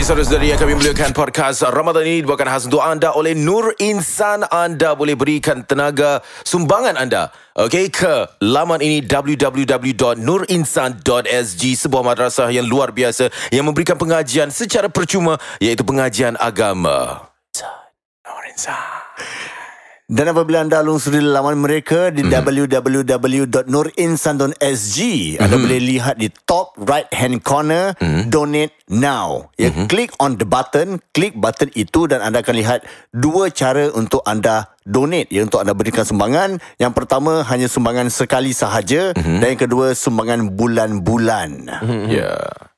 saudara-saudari yang kami muliakan, podcast Ramadan ini dibawakan khas untuk anda oleh Nur Insan. Anda boleh berikan tenaga sumbangan anda ke laman ini www.nurinsan.sg, sebuah madrasah yang luar biasa yang memberikan pengajian secara percuma, iaitu pengajian agama. Nur Insan. Dan apabila anda lungsuri laman mereka di www.nurinsan.sg, anda boleh lihat di top right hand corner, donate now. Klik on the button, klik button itu dan anda akan lihat dua cara untuk anda donate, untuk anda berikan sumbangan. Yang pertama hanya sumbangan sekali sahaja, dan yang kedua sumbangan bulan-bulan.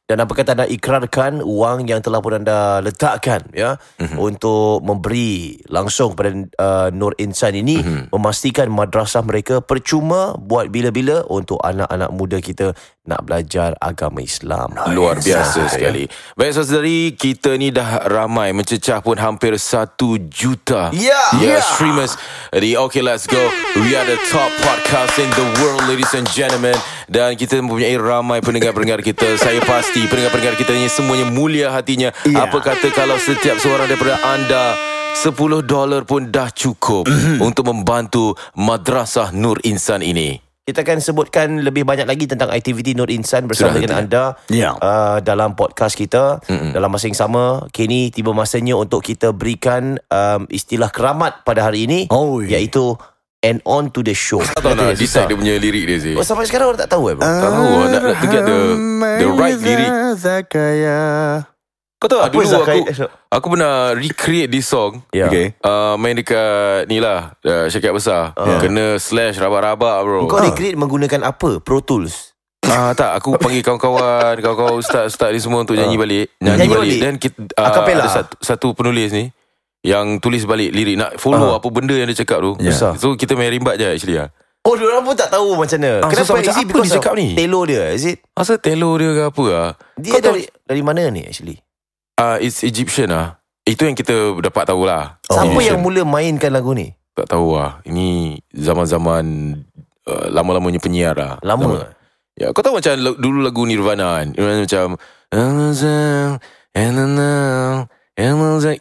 Dan apakah anda ikrarkan wang yang telah pun anda letakkan untuk memberi langsung kepada Nur Insan ini, memastikan madrasah mereka percuma buat bila-bila untuk anak-anak muda kita nak belajar agama Islam. Luar biasa sekali. Baik saudari, kita ni dah ramai, mencecah pun hampir 1 juta streamers di Okay Let's Go. We are the top podcast in the world, ladies and gentlemen. Dan kita mempunyai ramai pendengar-pendengar kita. Saya pasti pendengar-pendengar kita ni semuanya mulia hatinya. Apa kata kalau setiap seorang daripada anda $10 pun dah cukup untuk membantu Madrasah Nur Insan ini. Kita akan sebutkan lebih banyak lagi tentang aktiviti Nur Insan bersama dengan anda dalam podcast kita. Dalam masa yang sama, kini tiba masanya untuk kita berikan istilah keramat pada hari ini, iaitu and on to the show. Tak tahu nak decide dia punya lirik dia sih. Sampai sekarang orang tak tahu bro. Tak tahu nak get the right lirik. Kau tahu dulu aku pernah recreate this song. Main dekat ni lah, syarikat besar. Kena slash rabak-rabak bro. Kau recreate menggunakan apa? Pro Tools? Tak, aku panggil kawan-kawan ustaz-ustaz ni semua untuk nyanyi balik. Nyanyi balik. Dan kita ada satu penulis ni yang tulis balik lirik, nak follow apa benda yang dia cakap tu. So kita main rimbat je actually lah. Oh, diorang pun tak tahu macam mana. Kenapa? Is it because dia cakap ni? Telo dia, is it? Asal telo dia ke apa lah? Dia dari mana ni actually? It's Egyptian lah. Itu yang kita dapat tahu lah. Siapa yang mula mainkan lagu ni? Tak tahu lah. Ini zaman-zaman lama-lamanya penyiar lah. Lama? Ya, kau tahu macam dulu lagu Nirvana kan? Macam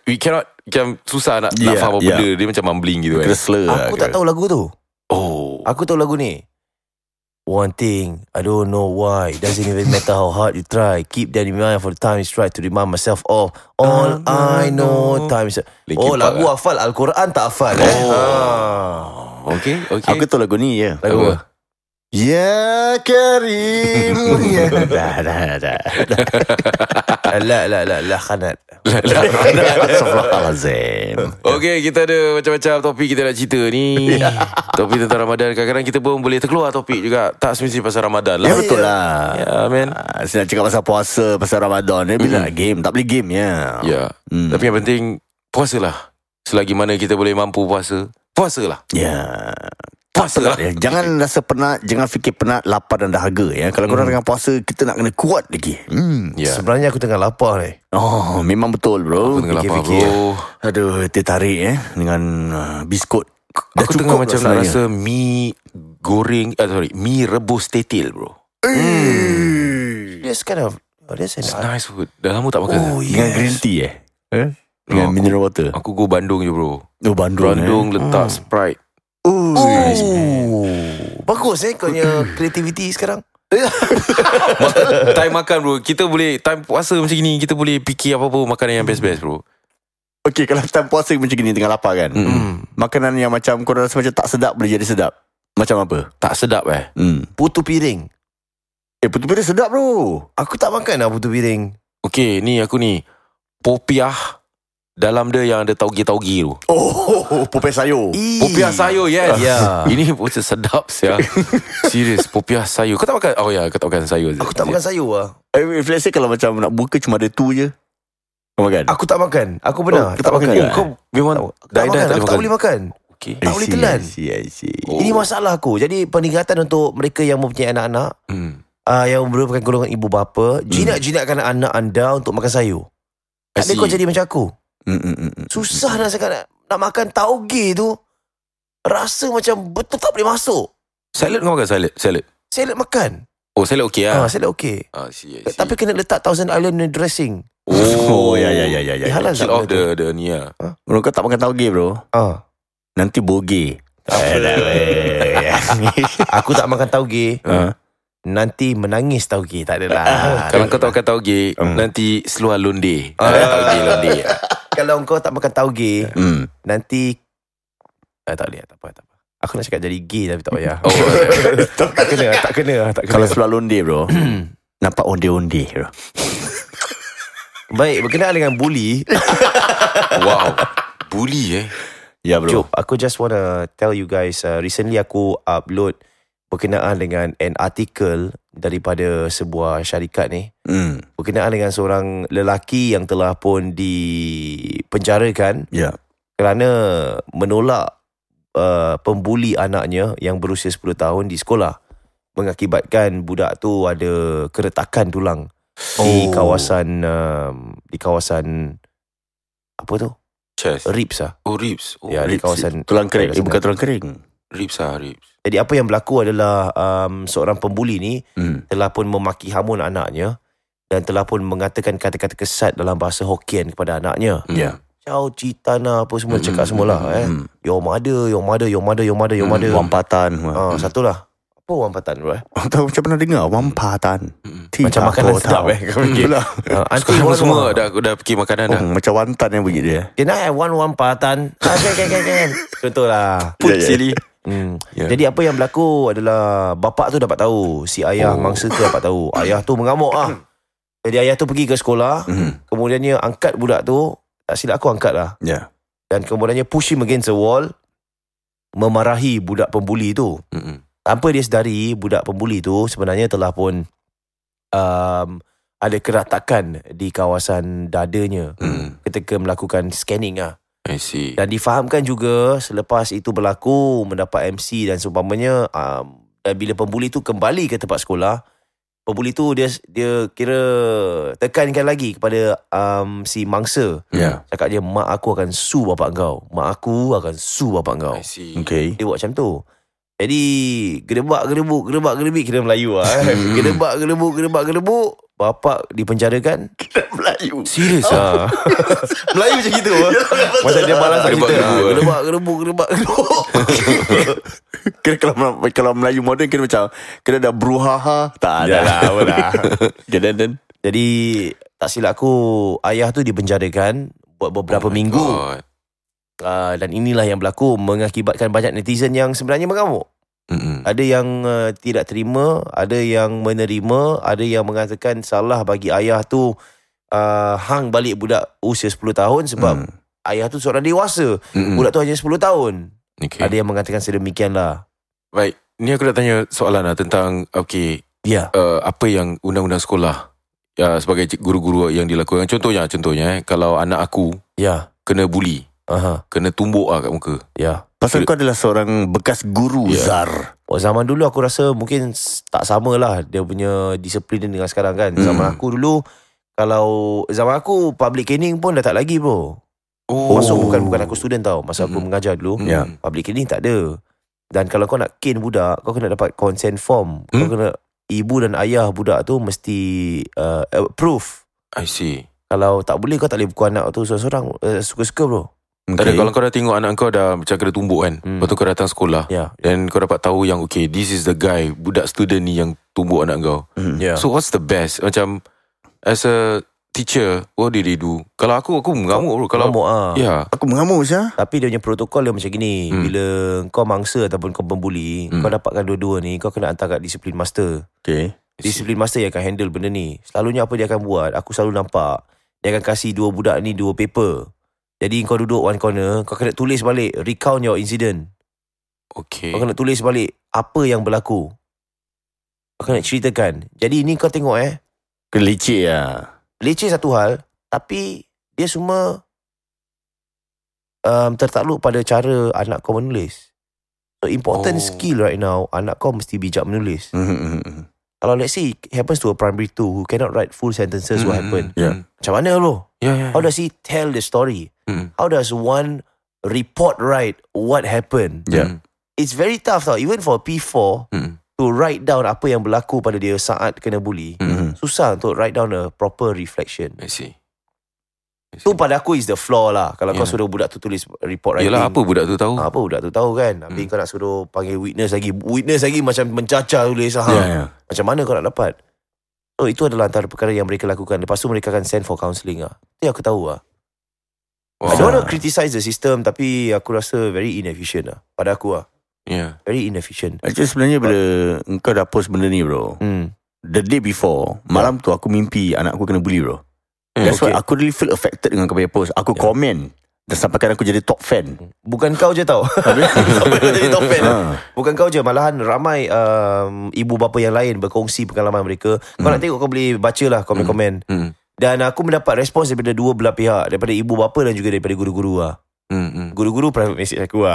we cannot, macam susah nak faham apa benda. Dia macam mumbling gitu kan. Aku tak tahu lagu tu. Aku tahu lagu ni. One thing, I don't know why. Doesn't even matter how hard you try. Keep that in mind for the time is right to remind myself of all I know time is... lagu hafal. Al-Quran tak hafal. Okay. Aku tahu lagu ni ya. Lagu apa? Ya Karim. Dah. La khanat. Astagfirullahalazim. Okay, kita ada macam-macam topik kita nak cerita ni. Topik tentang Ramadan. Kadang-kadang kita pun boleh terkeluar topik juga. Tak semestinya pasal Ramadan lah. Betul lah. Man. Saya nak cakap pasal puasa, pasal Ramadan. Bila game, tak boleh game ya. Tapi yang penting, puasalah. Selagi mana kita boleh mampu puasalah. Puasalah. Jangan rasa penat, jangan fikir penat, lapar dan dahaga ya. Kalau korang tengah puasa, kita nak kena kuat lagi. Sebenarnya aku tengah lapar ni. Memang betul bro. Aku tengah lapar bro. Aduh, tertarik dengan biskut. Aku tengah macam nak rasa mi goreng, mi rebus tetil bro. That's kind of it's nice food. Dah lama tak makan. Dengan green tea dengan mineral water. Aku go Bandung je bro. Bandung letak Sprite. Bagus kau punya kreativiti sekarang. Time makan bro, kita boleh, time puasa macam gini, kita boleh fikir apa-apa makanan yang best-best bro. Okay, kalau time puasa macam gini, tengah lapar kan, makanan yang macam korang rasa macam tak sedap boleh jadi sedap. Macam apa? Tak sedap Putu piring. Putu piring sedap bro. Aku tak makan lah putu piring. Okay, ni aku ni popiah. Dalam dia yang ada taugi-taugi tu. Popiah sayur. Popiah sayur, yes. Ini macam sedap siap. Serius, popiah sayur. Kau tak makan? Kau tak makan sayur. Aku tak makan sayur lah. If let's say kalau macam nak buka cuma ada tu je, kau makan? Aku tak makan. Aku benar tak makan. Kau memang tak makan. Aku tak boleh makan. Okay. Tak boleh telan. I see. Ini masalah aku. Jadi peningkatan untuk mereka yang mempunyai anak-anak, yang merupakan golongan ibu bapa, jinak-jinakkan anak anda untuk makan sayur. Tak ada kau jadi macam aku. Susah nak cakap nak makan tauge tu. Rasa macam betul tak boleh masuk. Salad kau makan salad? Salad makan. Salad okey lah. Salad okey. See. Tapi kena letak Thousand Island dressing. Ya. Halal Kill tak off benda tu? the ni lah. Bro, kau tak makan tauge bro. Nanti boge. Aku tak makan tauge. Nanti menangis tauge. Tak adalah. Kalau kau tak makan tauge, nanti seluar londe. Tauge londe. Kalau kau tak makan tauge, nanti tak boleh, tak apa. Aku nak cakap jadi gay tapi tak payah. Tak kena. Kalau seluar londe bro, nampak onde-onde bro. Baik, berkenaan dengan bully. Wow. Bully Ya bro. Jom, aku just wanna tell you guys, recently aku upload berkenaan dengan an article daripada sebuah syarikat ni, berkenaan dengan seorang lelaki yang telah pun dipenjarakan kerana menolak pembuli anaknya yang berusia 10 tahun di sekolah, mengakibatkan budak tu ada keretakan tulang di kawasan apa tu? Chest. Ribs lah. Ribs. Ya, di kawasan tulang kering. Bukan tulang kering. Ribs. Jadi apa yang berlaku adalah seorang pembuli ni telah pun memaki hamun anaknya dan telah pun mengatakan kata-kata kesat dalam bahasa Hokkien kepada anaknya. Ciao citana apa semua cakap semualah your mother. Wampatan. Satulah. Apa wampatan bro? Tahu macam pernah dengar wampatan. Macam makanan sedap kau fikir. Anti semua dah fikir makanan dah. Macam wantan yang begitu dia. Can I have one wampatan? Kan. Contohlah. Put silly. Jadi apa yang berlaku adalah bapak tu dapat tahu, si ayah mangsa tu dapat tahu. Ayah tu mengamuk lah. Jadi ayah tu pergi ke sekolah, kemudiannya angkat budak tu. Tak silap aku angkat lah. Dan kemudiannya push him against the wall, memarahi budak pembuli tu. Tanpa dia sedari, budak pembuli tu sebenarnya telah pun ada keratakan di kawasan dadanya ketika melakukan scanning lah. I see. Dan difahamkan juga selepas itu berlaku, mendapat MC dan seumpamanya, dan bila pembuli tu kembali ke tempat sekolah, pembuli tu dia kira tekankan lagi kepada si mangsa. Cakap dia, mak aku akan sue bapak kau. Mak aku akan sue bapak kau. I see. Okay. Dia buat macam tu. Jadi gedebak-gedebuk kira Melayu lah. Gedebak-gedebuk bapak dipenjarakan. Melayu. Serius lah. Melayu macam gitu. Masa dia balas gedebak-gedebuk. Kira kalau Melayu moden kira macam kira dah bruhaha. Tak ada lah. Dan jadi tak silap aku, ayah tu dipenjarakan buat beberapa minggu. Dan inilah yang berlaku, mengakibatkan banyak netizen yang sebenarnya mengamuk. Ada yang tidak terima, ada yang menerima, ada yang mengatakan salah bagi ayah tu hang balik budak usia 10 tahun sebab ayah tu seorang dewasa, budak tu hanya 10 tahun. Ada yang mengatakan sedemikian lah. Baik, ni aku nak tanya soalan lah tentang apa yang undang-undang sekolah sebagai guru-guru yang dilakukan. Contohnya kalau anak aku kena bully, kena tumbuk lah kat muka. pasal kau adalah seorang bekas guru, Zar. Zaman dulu aku rasa mungkin tak sama lah dia punya disiplin dengan sekarang kan. Zaman aku dulu, kalau zaman aku public caning pun dah tak lagi bro. Masuk bukan aku student tau. Masa aku mengajar dulu, public caning tak ada. Dan kalau kau nak cane budak, kau kena dapat consent form. Kau kena, ibu dan ayah budak tu mesti approve. I see. Kalau tak boleh, kau tak boleh pukul anak tu seorang-seorang, suka-suka bro. Okay. Kalau kau dah tengok anak kau dah macam kena tumbuk kan, lepas tu kau datang sekolah, dan kau dapat tahu yang okay, this is the guy, budak student ni yang tumbuk anak kau. So what's the best? Macam as a teacher, what did they do? Kalau aku mengamuk bro. Kalau aku mengamuk saja. Tapi dia punya protokol dia macam gini. Bila kau mangsa ataupun kau pembuli, kau dapatkan dua-dua ni, kau kena hantar kat disiplin master. Disiplin master yang akan handle benda ni. Selalunya apa dia akan buat, aku selalu nampak, dia akan kasih dua budak ni 2 paper. Jadi kau duduk one corner, kau kena tulis balik, recount your incident. Kau kena tulis balik apa yang berlaku. Kau kena ceritakan. Jadi ni kau tengok Kena leceh lah. Leceh satu hal, tapi dia semua tertakluk pada cara anak kau menulis. So important skill right now, anak kau mesti bijak menulis. Kalau let's say it happens to a primary 2 who cannot write full sentences, what happened? Macam mana bro? How does he tell the story? How does one report write what happened? It's very tough tau. Even for P4 to write down apa yang berlaku pada dia saat kena bully, susah untuk write down a proper reflection. I see. Tu pada aku is the flaw lah. Kalau kau suruh budak tu tulis report writing. Yelah, apa budak tu tahu? Apa budak tu tahu kan. Habis kau nak suruh panggil witness lagi macam mencacah tulis Macam mana kau nak dapat? So itu adalah antara perkara yang mereka lakukan. Lepas tu mereka akan send for counselling Itu aku tahu I don't want to criticize the system, tapi aku rasa very inefficient pada aku very inefficient. Actually sebenarnya bila engkau dah post benda ni bro, the day before, malam tu aku mimpi anak aku kena bully bro. That's why aku really feel affected dengan kau punya post. Aku komen dan sampaikan aku jadi top fan. Bukan kau je tau. Sampai kau jadi top fan. Bukan kau je, malahan ramai ibu bapa yang lain berkongsi pengalaman mereka. Kau nak tengok, kau boleh baca lah komen-komen. Dan aku mendapat respons daripada dua belah pihak, daripada ibu bapa dan juga daripada guru-guru Guru-guru private message aku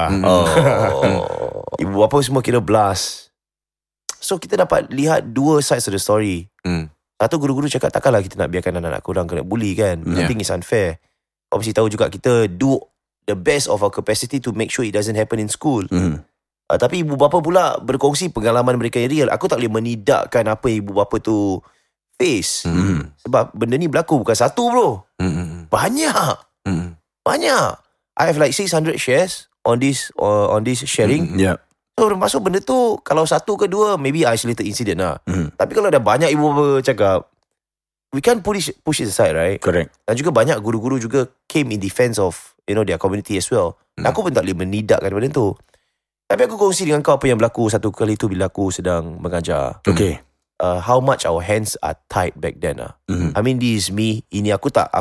Ibu bapa semua kira blast. So kita dapat lihat dua sides of the story. Satu, guru-guru cakap takkanlah kita nak biarkan anak-anak korang kena bully kan. I think it's unfair. Kau mesti tahu juga kita do the best of our capacity to make sure it doesn't happen in school. Tapi ibu bapa pula berkongsi pengalaman mereka yang real. Aku tak boleh menidakkan apa ibu bapa tu face. Sebab benda ni berlaku bukan satu bro. Banyak. I have like 600 shares on this sharing. So maksud benda tu, kalau satu ke dua maybe isolated incident lah. Tapi kalau ada banyak ibu bapa cakap, we can't push it aside, right? Correct. Dan juga banyak guru-guru juga came in defense of their community as well. Aku pun tak boleh menidakkan benda tu. Tapi aku kongsi dengan kau apa yang berlaku satu kali tu bila aku sedang mengajar. Okay. How much our hands are tied back then I mean, this is me. Ini aku tak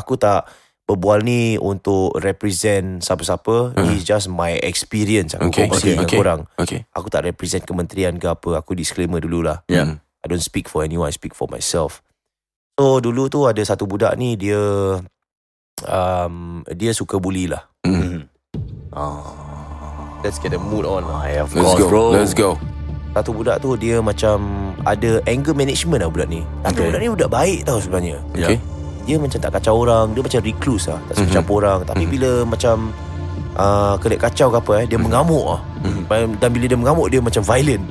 berbual ni untuk represent siapa-siapa. This is just my experience. Aku kongsi dengan korang. Aku tak represent kementerian ke apa. Aku disclaimer dululah. I don't speak for anyone, I speak for myself. So dulu tu ada satu budak ni, dia suka bully lah. Let's get the mood on. Of course, bro. Let's go. Satu budak tu dia macam ada anger management lah budak ni. Tapi budak ni budak baik tau sebenarnya. Dia macam tak kacau orang. Dia macam recluse lah, tak suka campur orang. Tapi bila macam kena kacau ke apa dia mengamuk Dan bila dia mengamuk, dia macam violent.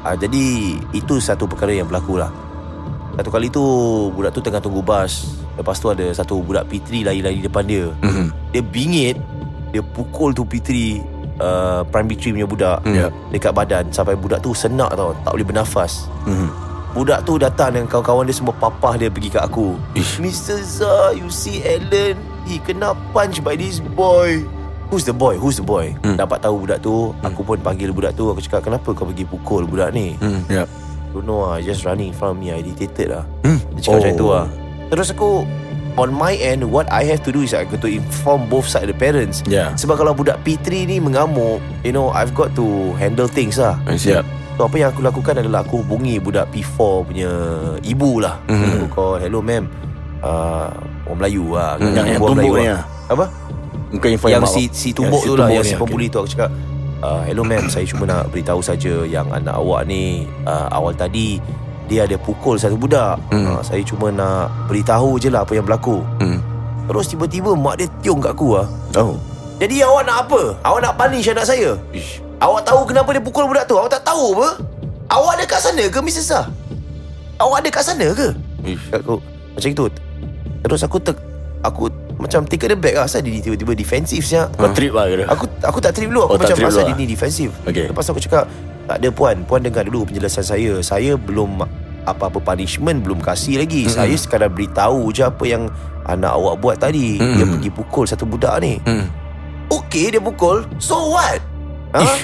Jadi itu satu perkara yang berlaku lah. Satu kali tu budak tu tengah tunggu bas. Lepas tu ada satu budak P3 lari-lari depan dia. Dia bingit. Dia pukul tu P3 primary 3 punya budak dekat badan sampai budak tu senak tau, tak boleh bernafas. Budak tu datang dengan kawan-kawan dia semua, papah dia pergi kat aku. Mr. Zah, you see Alan, he kena punch by this boy. Who's the boy? Dapat tahu budak tu, aku pun panggil budak tu. Aku cakap, kenapa kau pergi pukul budak ni? Don't know lah, just running in front of me, I irritated lah. Dia cakap macam tu lah. Terus aku, on my end, what I have to do is I got to inform both side the parents. Sebab kalau budak P3 ni mengamuk, I've got to handle things lah. So apa yang aku lakukan adalah aku hubungi budak P4 punya ibu lah. Aku call, hello ma'am, orang Melayu lah. Yang tumbuk ni lah. Apa? Yang si tumbuk tu lah, yang si pembuli tu. Aku cakap, hello ma'am, saya cuma nak beritahu saja yang anak awak ni awal tadi dia ada pukul satu budak. Saya cuma nak beritahu je lah apa yang berlaku. Terus tiba-tiba mak dia tiung kat aku lah. Jadi awak nak apa? Awak nak punish anak saya? Awak tahu kenapa dia pukul budak tu? Awak tak tahu apa? Awak ada kat sana ke, Mrs. Zah? Awak ada kat sana ke? Aku macam itu. Terus aku macam take the back lah. Asal dia tiba-tiba defensif siap. Kau trip lah kira? Aku tak trip dulu. Aku macam asal dia ni defensif. Lepas aku cakap, tak ada puan dengar dulu penjelasan saya. Saya belum apa-apa punishment belum kasih lagi. Saya sekadar beritahu je apa yang anak awak buat tadi. Dia pergi pukul satu budak ni. Okay, dia pukul. So what?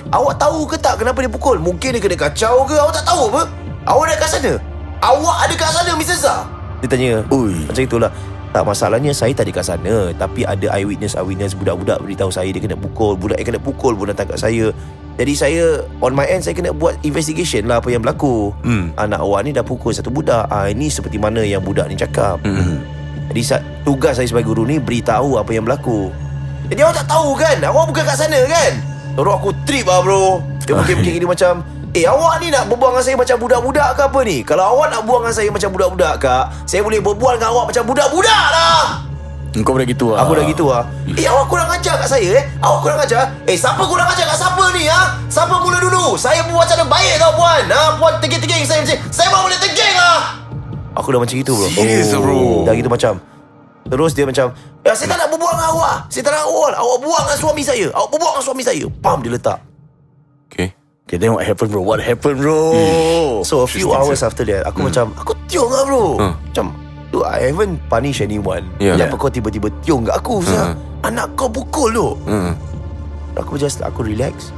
Awak tahu ke tak kenapa dia pukul? Mungkin dia kena kacau ke? Awak tak tahu apa? Awak ada kat sana? Awak ada kat sana, Mr. Zah? Dia tanya. Macam itulah. Tak, masalahnya saya tak ada kat sana, tapi ada eyewitness budak-budak beritahu saya dia kena pukul. Budak yang kena pukul pun datang kat saya. Jadi saya on my end, saya kena buat investigation lah apa yang berlaku. Anak awak ni dah pukul satu budak. Ini seperti mana yang budak ni cakap. Jadi tugas saya sebagai guru ni beritahu apa yang berlaku. Jadi awak tak tahu kan? Awak bukan kat sana kan? Terus aku trip lah bro. Dia mungkin dia macam, awak ni nak berbual dengan saya macam budak-budak ke apa ni? Kalau awak nak bual dengan saya macam budak-budak kak, saya boleh berbual dengan awak macam budak-budak lah. Kau dah gitu lah. Aku dah gitu lah. Awak kurang ajar kat saya Awak kurang ajar. Siapa kurang ajar kat siapa ni Siapa mula dulu? Saya buat cara baik tau puan. Puan teging-teging saya macam, saya baru boleh teging lah. Aku dah macam gitu bro. Serius bro. Dah gitu macam, Terus dia macam, saya tak nak berbual dengan awak. Saya tak nak berbual. Awak buang dengan suami saya. Awak berbual dengan suami saya. Pam, dia letak. Okay, then what happened bro? What happened bro? So a few hours after that, aku macam, aku tiung lah bro. Macam, dude, I haven't punish anyone. Kenapa kau tiba-tiba tiung kat aku? Anak kau pukul tu. Aku relax.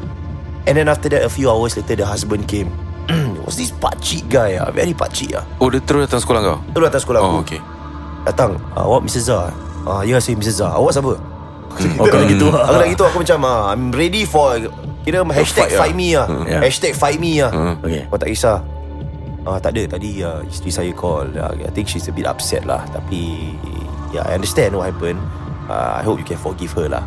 And then after that, a few hours later, the husband came. It was this pakcik guy very pakcik Oh, dia terus datang sekolah kau? Terus datang sekolah aku. Okay. Datang, awak Mr. Zah? Ya, saya Mr. Awak siapa? Kalau gitu Aku dah gitu, aku macam I'm ready for, kira hashtag fight me Hashtag fight me Okay. Kau tak kisah. Tak ada, tadi isteri saya call. I think she's a bit upset lah. Tapi I understand what happened. I hope you can forgive her lah.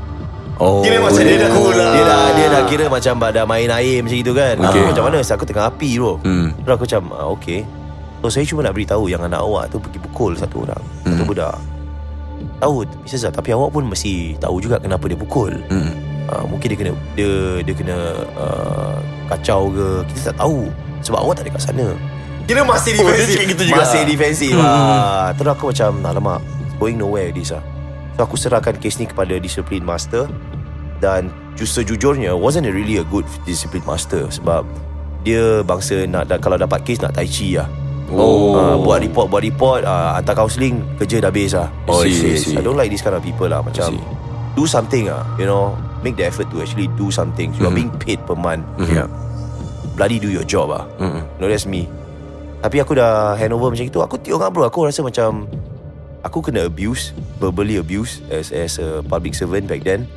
Kira macam dia dah cool lah. Dia dah kira macam dah main air macam itu kan. Aku macam mana, aku tengah api bro. Terus aku macam okay. So saya cuma nak beritahu yang anak awak tu pergi pukul satu orang, satu budak. Tahu Mr. Zah, tapi awak pun mesti tahu juga kenapa dia pukul. Mungkin dia kena kacau ke, kita tak tahu sebab awak tak ada kat sana. Kira masih defensif gitu juga. Masih defensif Terus aku macam, alamak, going nowhere this So aku serahkan kes ni kepada discipline master. Dan sejujurnya wasn't really a good discipline master, sebab dia bangsa kalau dapat kes nak tai chi lah. Buat report, hantar counselling, kerja dah habis lah. I don't like this kind of people lah. Macam do something you know, make the effort to actually do something. You are being paid per month. Bloody do your job lah. No, that's me. Tapi aku dah hand over macam itu. Aku tiung lah bro. Aku rasa macam aku kena abuse, verbally abuse as a public servant back then.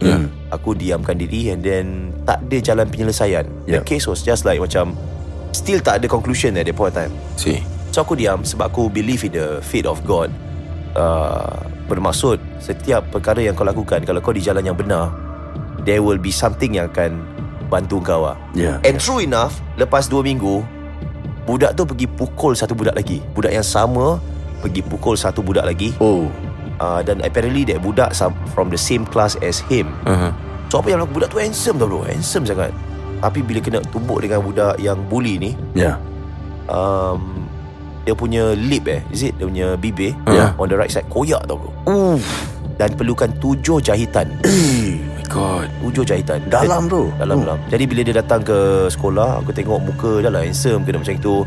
Aku diamkan diri, and then tak ada jalan penyelesaian. The case was just like macam still tak ada conclusion at that point of time. So aku diam sebab aku believe in the fate of God. Bermaksud setiap perkara yang kau lakukan, kalau kau di jalan yang benar, there will be something yang akan bantu kau And true enough, lepas 2 minggu, budak tu pergi pukul satu budak lagi. Budak yang sama pergi pukul satu budak lagi. Dan apparently that budak from the same class as him. So apa yang berlaku, budak tu handsome tau bro, handsome sangat. Tapi bila kena tumbuk dengan budak yang bully ni, dia punya lip is it, dia punya bibir on the right side koyak tau bro. Dan perlukan 7 jahitan. My God, 7 jahitan. Dalam bro. Dalam. Jadi bila dia datang ke sekolah, aku tengok muka dia lah handsome, kena macam itu.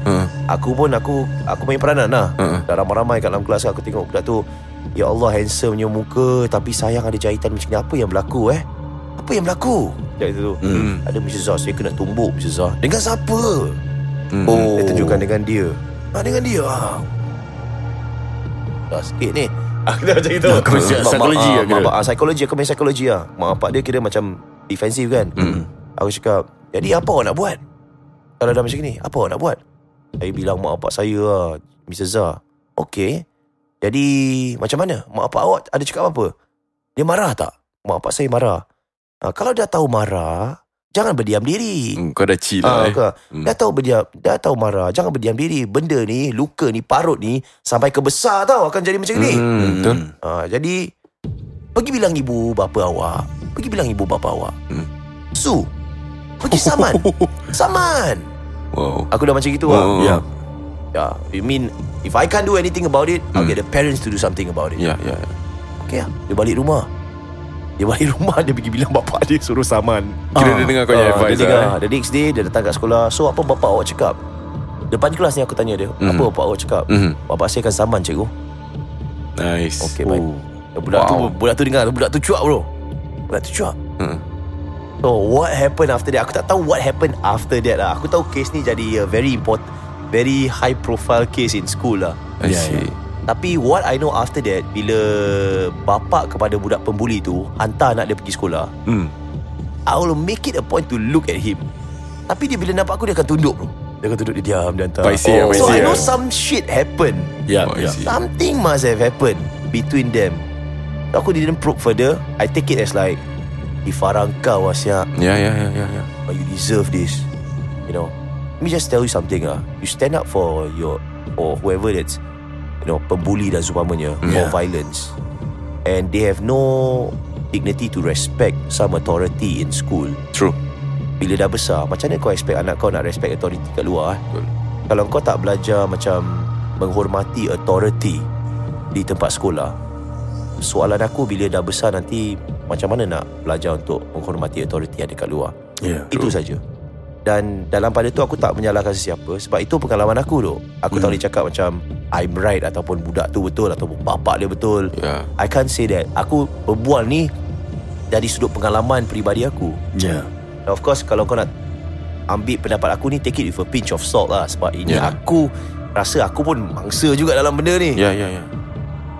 Aku pun aku main peranan lah. Dah ramai-ramai kat dalam kelas, aku tengok budak tu, ya Allah, handsome punya muka, tapi sayang ada jahitan macam ni. Apa yang berlaku Apa yang berlaku? Macam itu. Ada Mr. Zah, saya kena tumbuk Mr. Zah. Dengan siapa? Dia tunjukkan dengan dia. Dengan dia dah sikit ni. Aku dah macam itu. Psikologi. Aku main psikologi lah. Mak bapak dia kira macam defensif kan. Aku cakap, jadi apa awak nak buat kalau dah macam ni? Apa awak nak buat? Saya bilang mak bapak saya lah, Mr. Zah. Okay, jadi macam mana? Mak bapak awak ada cakap apa? Dia marah tak? Mak bapak saya marah. Kalau dah tahu marah, jangan berdiam diri. Kau dah chill lah Dah tahu marah, jangan berdiam diri. Benda ni, luka ni, parut ni sampai ke besar tau, akan jadi macam ni. Betul. Jadi pergi bilang ibu bapa awak. Su, pergi saman. Wow. Aku dah macam gitu you mean if I can't do anything about it, I'll get the parents to do something about it. Okay lah. Dia balik rumah, dia pergi bilang bapak dia suruh saman. Kira dia dengar kau punya advice dia dengar. The next day dia datang kat sekolah. So apa bapak awak cakap? Depan kelas ni aku tanya dia, apa bapak awak cakap? Bapak saya akan saman cikgu. Nice. Okay, baik. Budak tu dengar, budak tu cuak bro. So what happened after that? Aku tak tahu what happened after that lah. Aku tahu case ni jadi a very important, very high profile case in school lah. I see. Tapi what I know after that, bila bapak kepada budak pembuli tu hantar anak dia pergi sekolah, I will make it a point to look at him. Tapi dia bila nampak aku, dia akan tunduk bro. Dia akan tunduk, dia diam, dia hantar. So I know some shit happen. Something must have happened between them. Aku didn't probe further. I take it as like, Farang kau Asya. But you deserve this. You know, let me just tell you something you stand up for whoever that's, you know, pembuli dan seumpamanya, for violence, and they have no dignity to respect some authority in school. True. Bila dah besar, macam mana kau expect anak kau nak respect authority kat luar? Kalau kau tak belajar macam menghormati authority di tempat sekolah, soalan aku bila dah besar nanti, macam mana nak belajar untuk menghormati authority yang dekat luar. Itu saja. Dan dalam pada tu aku tak menyalahkan sesiapa, sebab itu pengalaman aku tu. Aku tak boleh cakap macam I'm right ataupun budak tu betul ataupun bapak dia betul. I can't say that. Aku berbual ni dari sudut pengalaman peribadi aku. And of course kalau kau nak ambil pendapat aku ni, take it with a pinch of salt lah. Sebab ini aku rasa aku pun mangsa juga dalam benda ni.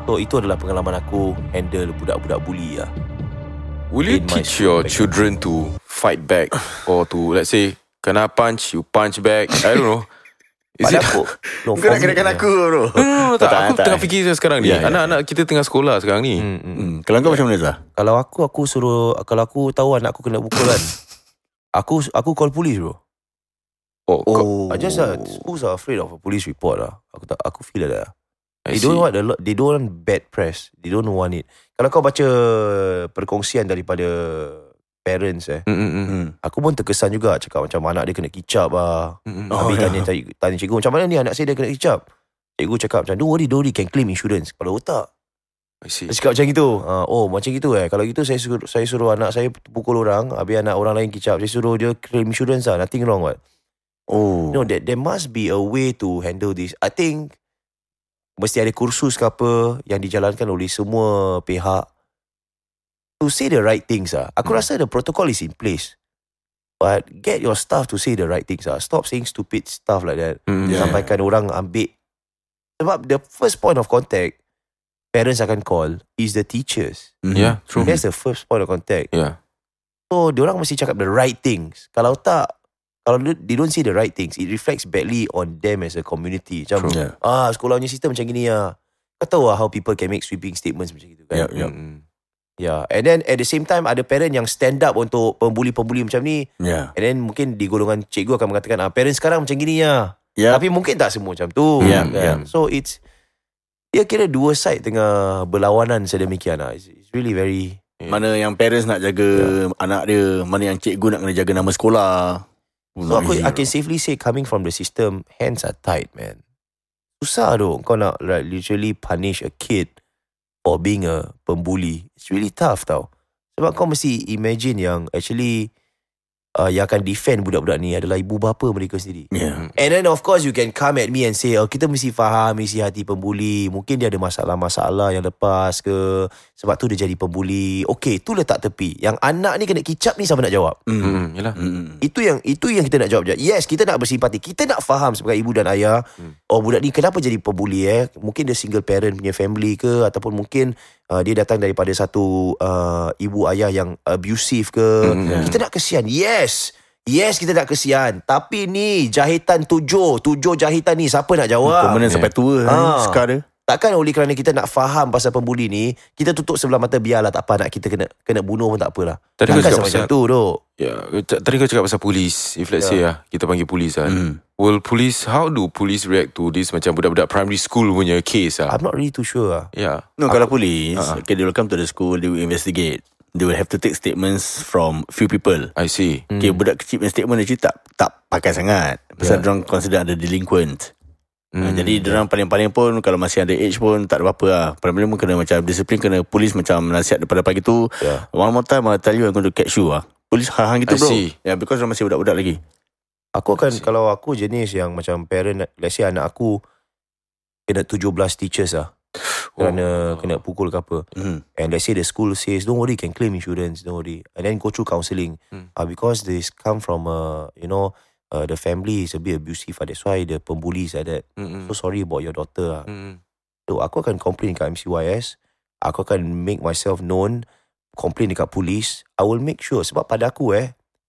So itu adalah pengalaman aku handle budak-budak bully lah. Will you teach your children to fight back or to, let's say, kena punch, you punch back? I don't know. Is it aku? No, kau nak kenakan aku bro? No, tak. Aku tengah fikir sekarang ni. Anak-anak kita tengah sekolah sekarang ni. Kalau kau macam mana Zah? Kalau aku suruh, kalau aku tahu anak aku kena pukul kan, aku call police bro. I just schools are afraid of a police report lah. Aku feel like that. They don't want bad press. They don't want it. Kalau kau baca perkongsian daripada parents aku pun terkesan juga, cakap macam anak dia kena kicap lah. Habis tanya cikgu, macam mana ni anak saya dia kena kicap? Cikgu cakap macam, don't worry, can claim insurance. Kepala otak. Dia cakap macam gitu. Macam gitu kalau gitu saya suruh anak saya pukul orang, habis anak orang lain kicap, saya suruh dia claim insurance lah. Nothing wrong what? No, there must be a way to handle this. I think mesti ada kursus ke apa yang dijalankan oleh semua pihak to say the right things lah. Aku rasa the protocol is in place, but get your staff to say the right things lah. Stop saying stupid stuff like that. Sampaikan orang ambil. Sebab the first point of contact parents akan call is the teachers. True. That's the first point of contact. So diorang mesti cakap the right things. Kalau they don't say the right things, it reflects badly on them as a community. Macam sekolah punya sistem macam gini lah. Kau tahu lah how people can make sweeping statements macam gitu kan. And then at the same time ada parent yang stand up untuk pembuli-pembuli macam ni. And then mungkin di golongan cikgu akan mengatakan parents sekarang macam gini lah. Tapi mungkin tak semua macam tu. So it's, dia kira dua side tengah berlawanan sedemikian lah. It's really very mana yang parents nak jaga anak dia, mana yang cikgu nak kena jaga nama sekolah. So I can safely say, coming from the system, hands are tied, man. Susah tu kau nak literally punish a kid for being a pembuli. It's really tough tau. Sebab kau mesti imagine yang actually yang akan defend budak-budak ni adalah ibu bapa mereka sendiri. And then of course you can come at me and say, kita mesti faham isi hati pembuli. Mungkin dia ada masalah-masalah yang lepas ke, sebab tu dia jadi pembuli. Okay, tu letak tepi. Yang anak ni kena kicap ni siapa nak jawab? Yalah. Itu yang kita nak jawab je. Yes, kita nak bersimpati. Kita nak faham sebagai ibu dan ayah. Budak ni kenapa jadi pembuli Mungkin dia single parent punya family ke, ataupun mungkin dia datang daripada satu ibu ayah yang abusive ke. Kita nak kesian. Yes, kita nak kesian. Tapi ni jahitan tujuh jahitan ni siapa nak jawab? Permanent sampai tua Sekar dia. Takkan oleh kerana kita nak faham pasal pembuli ni, kita tutup sebelah mata, biarlah tak apa, anak kita kena bunuh pun tak apalah. Tadi takkan macam tu dok. Tadi kau cakap pasal polis. If let's say kita panggil polis kan. How do police react to this macam budak-budak primary school punya case I'm not really too sure No, kalau polis they will come to the school, they will investigate. They will have to take statements from few people. I see. Budak kecil punya statement actually tak pakai sangat. Pasal diorang consider ada delinquent. Jadi diorang paling-paling pun kalau masih ada age pun tak ada apa-apa lah. Paling-paling pun kena macam disiplin, kena polis macam nasihat daripada pagi tu. One more time I'll tell you I'm going to catch you lah. Polis hang gitu bro. Because diorang masih budak-budak lagi. Aku akan, kalau aku jenis yang macam parent, let's say anak aku kena 17 teachers lah kerana kena pukul ke apa, and let's say the school says don't worry, can claim insurance, don't worry, and then go through counselling, because this come from the family is a bit abusive, that's why the pembuli is like that. So sorry about your daughter. So aku akan complain kat MCYS, aku akan make myself known, complain dekat police. I will make sure, sebab pada aku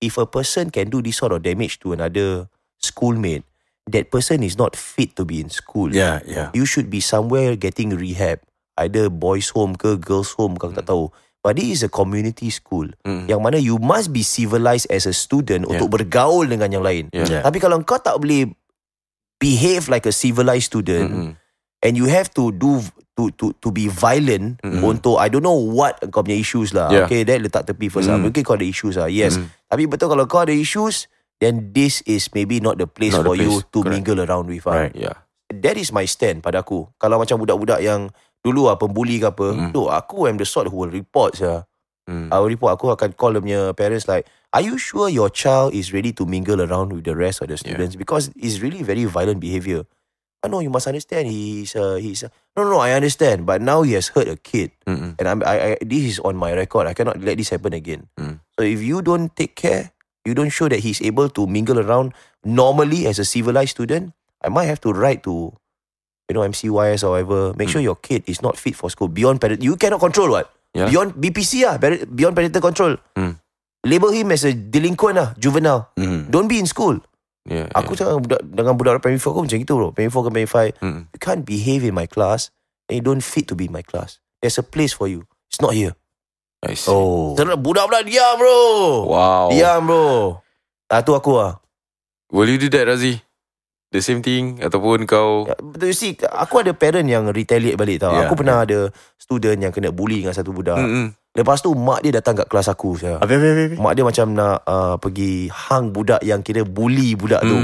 if a person can do this sort of damage to another schoolmate, that person is not fit to be in school. You should be somewhere getting rehab, either boys home ke girls home ke, aku tak tahu. But this is a community school, yang mana you must be civilized as a student untuk bergaul dengan yang lain. Tapi kalau kau tak boleh behave like a civilized student, and you have to do to be violent untuk I don't know what kau punya issues lah. Okay, that letak tepi first lah. Mungkin kau ada issues lah. Yes. Tapi betul kalau kau ada issues, then this is maybe not the place for you to mingle around with. That is my stand pada aku. Kalau macam budak-budak yang dulu pembuli ke apa, aku am the sort who will report saya. I will report. Aku akan call dia punya parents like, are you sure your child is ready to mingle around with the rest of the students? Because it's really very violent behavior. No, you must understand. He's no, I understand. But now he has hurt a kid, and I this is on my record. I cannot let this happen again. So if you don't take care, you don't show that he's able to mingle around normally as a civilized student, I might have to write to, MCYS or whatever. Make sure your kid is not fit for school. Beyond you cannot control what. Yeah. Beyond BPC beyond parental control. Label him as a delinquent juvenile. Don't be in school. Aku cakap dengan budak primary 4 aku macam gitu bro. Primary 4 ke primary 5, you can't behave in my class and you don't fit to be in my class. There's a place for you. It's not here. I see. Budak-budak diam bro. Wow. Diam bro. Tu aku Will you do that, Razi? The same thing? Ataupun kau you see, aku ada parent yang retaliate balik tau. Aku pernah ada student yang kena bully dengan satu budak. Lepas tu mak dia datang kat kelas aku. Mak dia macam nak pergi hang budak yang kira bully budak tu.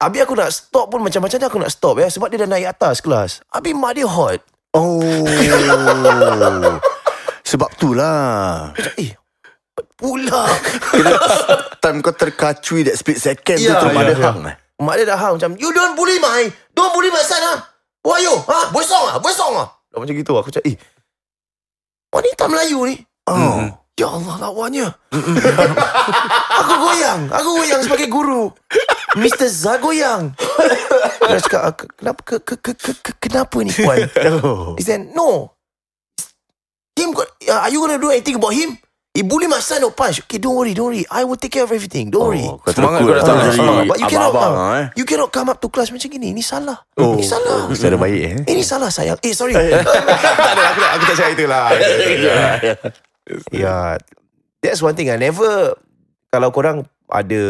Habis aku nak stop pun macam-macam aku nak stop sebab dia dah naik atas kelas. Habis mak dia hot. Sebab tu lah. Pula time kau terkacui that split second tu mak dia hang. Mak dia dah hang macam, you don't bully my son Why you? Boy song macam gitu. Aku cakap, wanita Melayu ni. Ya Allah lawannya. Aku goyang sebagai guru. Mr. Zagoyang. Dia cakap, kenapa ni puan? He said, no. Him, are you going to do anything about him? He bully my son, no punch. Okay, don't worry. I will take care of everything. Don't worry. Semangat kau datang. But you cannot come up to class macam gini. Ini salah. Ini salah. Secara baik Ini salah sayang. Sorry. Tak ada, aku tak cakap itulah. That's one thing. I never, kalau korang ada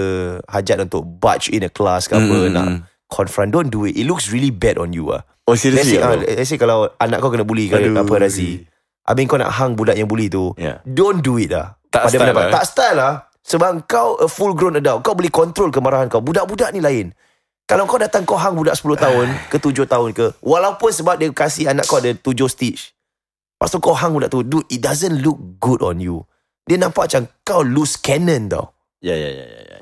hajat untuk barge in a class ke apa, nak confront, don't do it. It looks really bad on you. Seriously? Let's say kalau anak kau kena bully ke apa, Razi, habis kau nak hang budak yang bully tu, don't do it Tak style lah. Tak style lah. Sebab kau a full grown adult, kau boleh control kemarahan kau. Budak-budak ni lain. Kalau kau datang kau hang budak 10 tahun ke 7 tahun ke, walaupun sebab dia kasih anak kau ada 7 stitch, lepas tu kau hang budak tu, dude, it doesn't look good on you. Dia nampak macam kau loose cannon tau. Ya.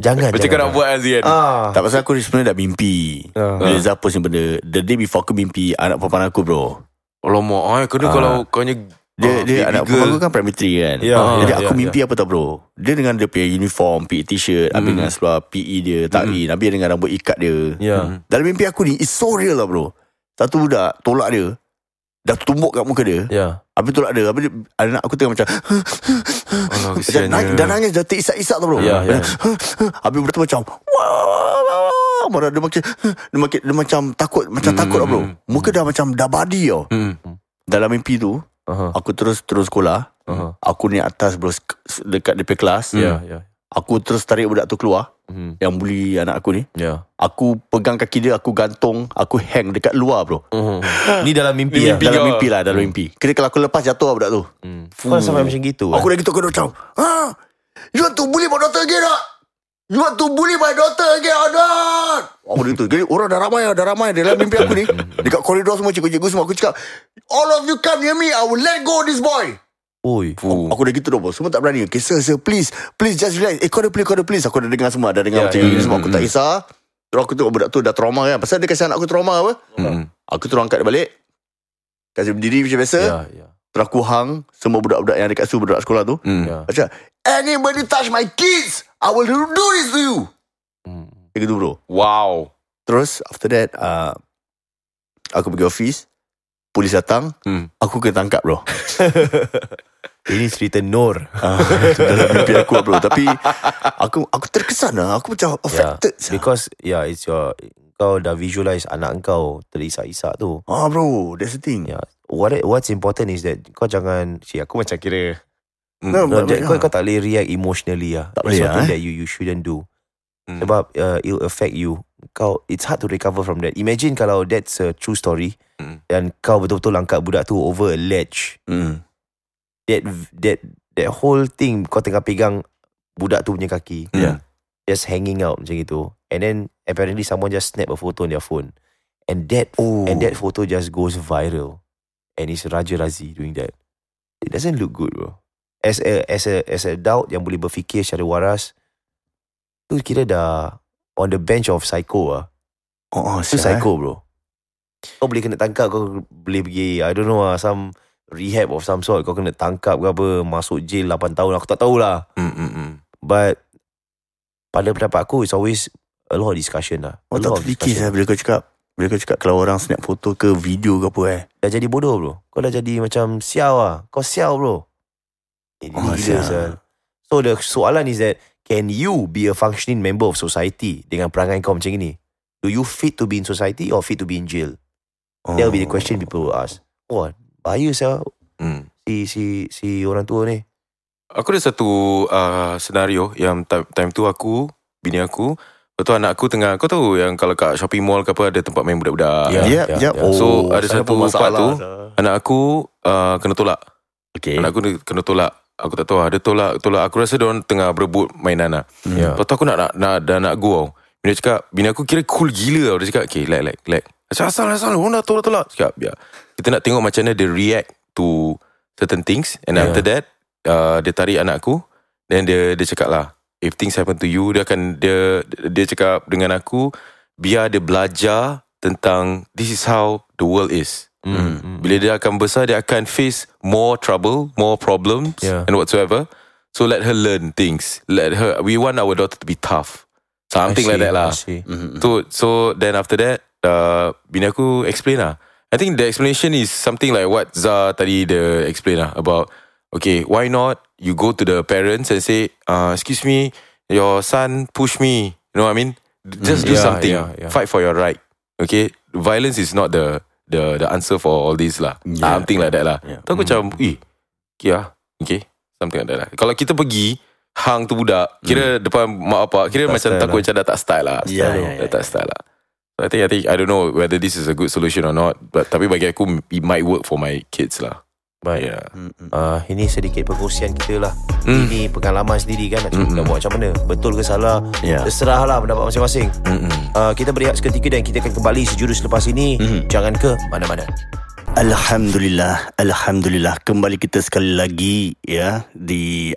Jangan. Macam kau nak buat Azian. Tak, pasal aku sebenarnya dah mimpi. Reza apa sih benda. The day before aku mimpi anak perempuan aku bro. Alamak, kena kalau kau nya dia anak perempuan aku kan primary 3 kan. Jadi aku mimpi apa tau bro. Dia dengan dia punya uniform, PE t-shirt, habis dengan seluar PE dia, takrin, habis dengan rambut ikat dia. Dalam mimpi aku ni, it's so real lah bro. Satu budak tolak dia, dah tumbuk kat muka dia. Habis tolak dia, habis anak aku tengah macam dah nangis, dah terisak-isak tau bro. Habis budak tu macam marah, dia macam takut lah bro. Muka dah macam dah badi tau. Dalam mimpi tu aku terus sekolah. Aku ni atas bro, dekat DP kelas. Aku terus tarik budak tu keluar, yang bully anak aku ni. Aku pegang kaki dia, aku gantung, aku hang dekat luar bro. Ni dalam mimpi. Dalam mimpi. Kira kalau aku lepas jatuh lah budak tu. Kau sampai macam gitu. Aku dah gitu, aku dah macam, you want to bully my daughter again tak? You want to bully my daughter again or not? Aku dah gitu. Jadi orang dah ramai dalam mimpi aku ni. Dekat koridor semua, cikgu-cikgu semua. Aku cakap, all of you come near me, I will let go of this boy. Aku dah gitu dah bos. Semua tak berani. Okay sir, please just relax. Kau dah please. Aku dah dengar semua. Dah dengar macam ni semua. Aku tak kisah. Terus aku tengok budak tu dah trauma kan. Pasal dia kasi anak aku trauma apa. Aku terus angkat dia balik, kasi berdiri macam biasa. Terus aku hang semua budak-budak yang dekat situ, budak sekolah tu. Macam, anybody touch my kids, I will do this to you. Kayak gitu bro. Wow. Terus after that aku pergi office, polis datang, aku kena tangkap bro. Ini cerita Nur. Dalam mimpi aku bro. Tapi aku terkesan lah. Aku macam affected. Because it's your, kau dah visualize anak kau terisak-isak tu. Bro, that's the thing. What's important is that kau jangan, aku macam kira kau tak boleh react emotionally lah. That's something that you shouldn't do. Sebab it'll affect you. It's hard to recover from that. Imagine kalau that's a true story, dan kau betul-betul angkat budak tu over a ledge. That whole thing, kau tengah pegang budak tu punya kaki, just hanging out macam gitu, and then apparently someone just snap a photo on their phone, and that photo just goes viral, and it's Raja Razi doing that. It doesn't look good, bro. As a adult yang boleh berfikir secara waras, tu kira dah on the bench of psycho lah. Tu psycho, bro. Kau boleh kena tangkap, kau boleh pergi, I don't know lah, some rehab of some sort. Kau kena tangkap ke apa, masuk jail 8 tahun, aku tak tahulah. But pada pendapat aku, it's always a lot of discussion lah. Tak terfikir lah bila kau cakap kalau orang snap foto ke video ke apa Dah jadi bodoh, bro. Kau dah jadi macam sial lah. Kau sial, bro. So the soalan is that, can you be a functioning member of society dengan perangai kau macam ni? Do you fit to be in society or fit to be in jail? That will be the question people will ask. Bahaya sah si orang tua ni. Aku ada satu senario yang time tu aku, bini aku, betul anak aku tengah, kau tahu yang kalau kat shopping mall ke apa ada tempat main budak-budak. So ada satu part tu anak aku kena tolak. Anak aku kena tolak. Aku tak tahu dia tolak. Aku rasa diorang tengah berebut mainan lah. Lepas tu aku nak go. Bini aku kira cool gila tau. Dia cakap like asal orang dah tolak. Cakap biar kita nak tengok macam mana dia react to certain things. And after that dia tarik anak aku. Then dia cakap lah, if things happen to you, dia cakap dengan aku, biar dia belajar tentang this is how the world is. Bila dia akan besar, dia akan face more trouble, more problems and whatsoever. So let her learn things. We want our daughter to be tough. Something like that lah. So then after that, bini aku explain lah. I think the explanation is something like what Zah tadi dia explain lah, about, okay, why not you go to the parents and say, excuse me, your son push me. You know what I mean? Just do something. Fight for your right. Okay? Violence is not the answer for all this lah. Something like that lah. Tu aku macam, okay. Something like that lah. Kalau kita pergi hang tu budak, kira depan mak bapak, kira tak macam takut macam dah tak style lah. Dah tak style lah. So I think I don't know whether this is a good solution or not, but tapi bagi aku it might work for my kids lah. Baik. Ini sedikit perkongsian kita lah. Ini pengalaman sendiri kan, nak buat macam mana, betul ke salah, terserah lah pendapat masing-masing. Kita berehat seketika dan kita akan kembali sejurus lepas ini. Jangan ke mana-mana. Alhamdulillah kembali kita sekali lagi di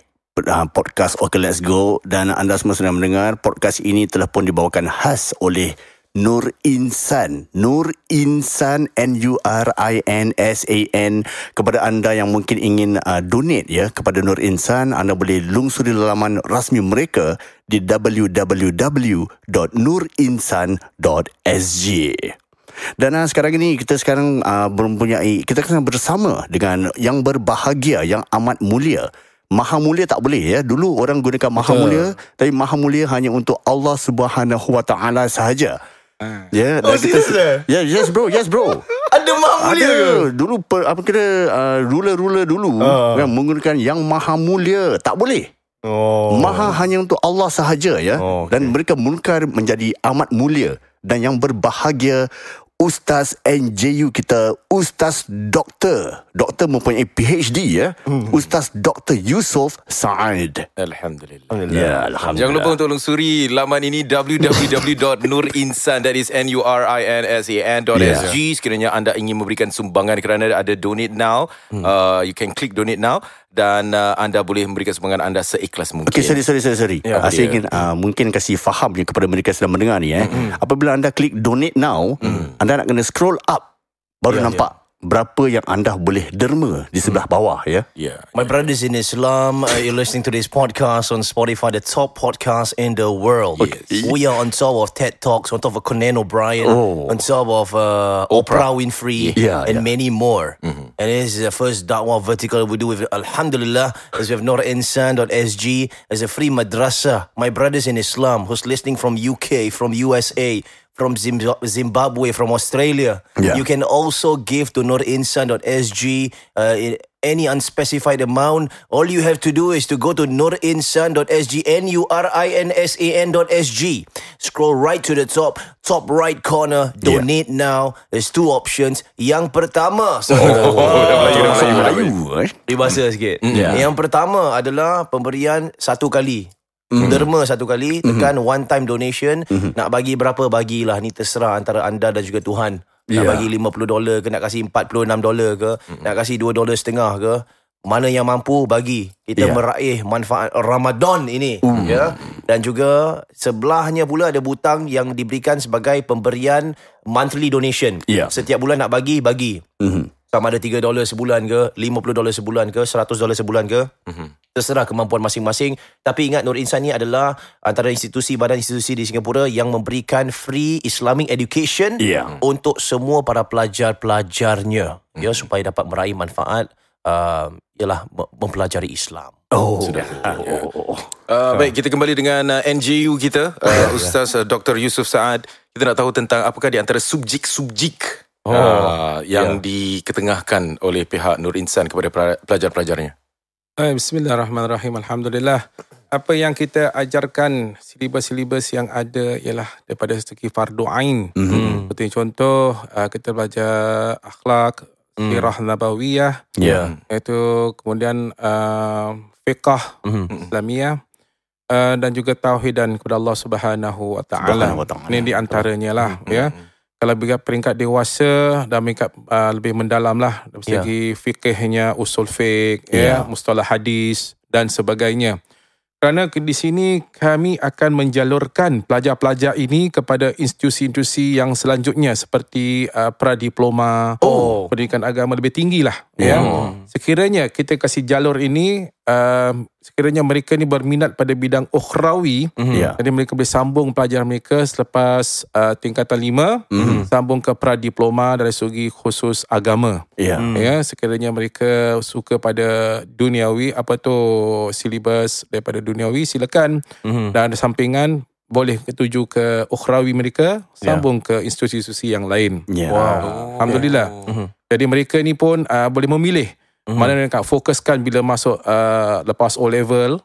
podcast Okay Let's Go. Dan anda semua sedang mendengar podcast ini telah pun dibawakan khas oleh Nur Insan, Nurinsan. Kepada anda yang mungkin ingin donate kepada Nur Insan, anda boleh lungsuri laman rasmi mereka di www.nurinsan.sg. Dan sekarang ini kita kita akan bersama dengan yang berbahagia, yang amat mulia. Maha mulia tak boleh Dulu orang gunakan maha mulia, tapi maha mulia hanya untuk Allah Subhanahu Wa Taala sahaja. Yes bro. Ada maha mulia ke? Dulu ruler dulu menggunakan yang maha mulia. Tak boleh. Maha hanya untuk Allah sahaja Dan mereka munkar menjadi amat mulia. Dan yang berbahagia, Ustaz NJU kita, Ustaz Doktor mempunyai PhD Ustaz Dr. Yusof Saad. Alhamdulillah. Alhamdulillah. Jangan lupa untuk lungsuri laman ini www.nurinsan, that is nurinsan.sg. Sekiranya anda ingin memberikan sumbangan kerana ada donate now, you can click donate now. Dan anda boleh memberikan sumbangan anda seikhlas mungkin. Okay, sorry. Saya ingin mungkin kasih faham kepada mereka sedang mendengar ni Apabila anda klik donate now, anda nak kena scroll up, baru nampak berapa yang anda boleh derma di sebelah bawah My brothers in Islam, you're listening to this podcast on Spotify, the top podcast in the world. We are on top of TED Talks, on top of Conan O'Brien, on top of Oprah Winfrey, and many more. And this is the first da'wah vertical we do with, Alhamdulillah, as we have nurinsan.sg as a free madrasah. My brothers in Islam who's listening from UK, from USA, from Zimbabwe, from Australia, you can also give to nurinsan.sg any unspecified amount. All you have to do is to go to nurinsan.sg, nurinsan.sg. Scroll right to the top right corner, donate now. There's two options. Yang pertama, dibahasa sikit. Yang pertama adalah pemberian satu kali. Derma satu kali, tekan one time donation. Nak bagi berapa, bagilah. Ni terserah antara anda dan juga Tuhan. Nak bagi $50 ke, nak kasih $46 ke, nak kasih $2.50 ke, mana yang mampu bagi. Kita meraih manfaat Ramadan ini. Ya. Dan juga sebelahnya pula ada butang yang diberikan sebagai pemberian monthly donation. Setiap bulan nak bagi. Sama ada $3 sebulan ke, $50 sebulan ke, $100 sebulan ke. Terserah kemampuan masing-masing. Tapi ingat, Nur Insan ni adalah antara badan institusi di Singapura yang memberikan free Islamic education untuk semua para pelajar-pelajarnya. Ya, supaya dapat meraih manfaat ialah mempelajari Islam. Baik, kita kembali dengan NJU kita, Ustaz Dr. Yusof Saad. Kita nak tahu tentang apakah di antara subjek yang diketengahkan oleh pihak Nur Insan kepada pelajar-pelajarnya. Bismillahirrahmanirrahim. Alhamdulillah. Apa yang kita ajarkan, silibus-silibus yang ada ialah daripada segi fardu ain. Seperti contoh, kita belajar akhlak, sirah nabawiyah, iaitu kemudian fiqh Islamiyah, dan juga tauhidan kepada Allah Subhanahu Wa Taala. Ini di antaranya lah. Ya. Kalau peringkat dewasa dan peringkat lebih mendalam lah dari segi fikihnya, usul fiqh, mustalah hadis dan sebagainya. Kerana di sini kami akan menjalurkan pelajar-pelajar ini kepada institusi-institusi yang selanjutnya seperti pradiploma, pendidikan agama lebih tinggi lah. Sekiranya kita kasih jalur ini, sekiranya mereka ni berminat pada bidang ukhrawi, jadi mereka boleh sambung pelajaran mereka selepas tingkatan 5, sambung ke pradiploma dari segi khusus agama. Sekiranya mereka suka pada duniawi, apa tu silibus daripada duniawi, silakan. Dan ada sampingan, boleh ketuju ke ukhrawi mereka, sambung ke institusi-institusi yang lain. Alhamdulillah. Jadi mereka ni pun boleh memilih mana yang nak fokuskan bila masuk lepas O-level.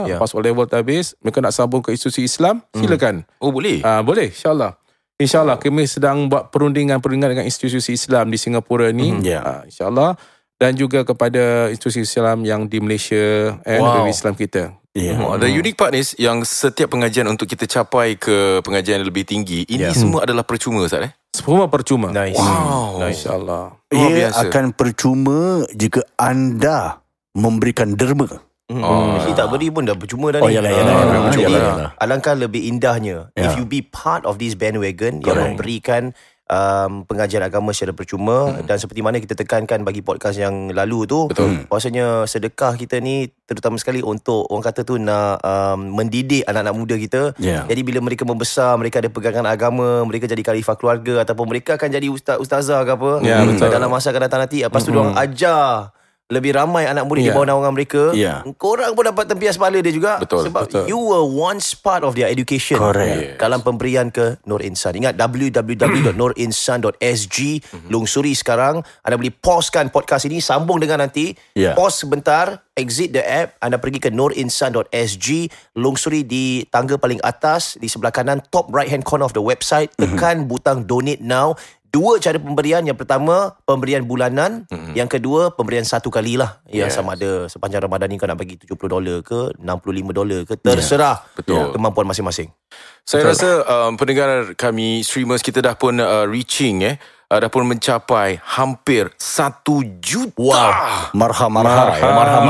Lepas O-level habis, mereka nak sambung ke institusi Islam, silakan. Boleh? Boleh, insyaAllah. InsyaAllah kami sedang buat perundingan dengan institusi Islam di Singapura ni. InsyaAllah. Dan juga kepada institusi Islam yang di Malaysia, negeri Islam kita. The unique part is yang setiap pengajian untuk kita capai ke pengajian yang lebih tinggi, ini semua adalah percuma, Ustaz. Semua percuma. Nice. InsyaAllah. Ia akan percuma jika anda memberikan derma. Jadi tak beri pun dah percuma dah ni. Jadi alangkah lebih indahnya if you be part of this bandwagon yang memberikan pengajian agama secara percuma. Dan seperti mana kita tekankan bagi podcast yang lalu tu, bahawasanya sedekah kita ni terutama sekali untuk orang kata tu nak mendidik anak-anak muda kita. Jadi bila mereka membesar, mereka ada pegangan agama, mereka jadi khalifah keluarga, ataupun mereka akan jadi ustazah ke apa, dalam masa akan datang nanti. Lepas tu diorang ajar lebih ramai anak murid di bawah naungan mereka. Korang pun dapat tempias pahala dia juga. Sebab you were once part of their education. Dalam pemberian ke Nur Insan. Ingat www.nurinsan.sg. Lungsuri sekarang. Anda boleh pausekan podcast ini, sambung dengan nanti. Pause sebentar, exit the app, anda pergi ke nurinsan.sg, lungsuri di tangga paling atas di sebelah kanan top right hand corner of the website, tekan butang donate now. Dua cara pemberian. Yang pertama, pemberian bulanan. Yang kedua, pemberian satu kali lah. Sama ada sepanjang Ramadan ni kau nak bagi $70 ke $65 ke, terserah. Kemampuan masing-masing. Saya rasa pendengar kami, streamers kita dah pun reaching dah pun mencapai hampir 1 juta. Marham.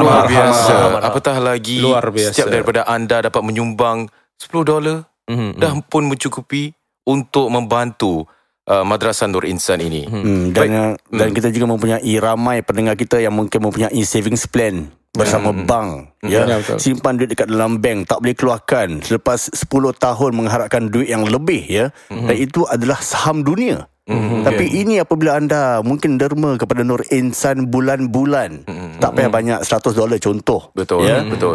Luar biasa. Apatah lagi setiap daripada anda dapat menyumbang $10, dah pun mencukupi untuk membantu Madrasah Nur Insan ini. Dan kita juga mempunyai ramai pendengar kita yang mungkin mempunyai savings plan bersama bank. Simpan duit dekat dalam bank, tak boleh keluarkan selepas 10 tahun mengharapkan duit yang lebih. Dan itu adalah saham dunia. Tapi ini apabila anda mungkin derma kepada Nur Insan bulan-bulan, tak payah banyak $100 contoh. Betul.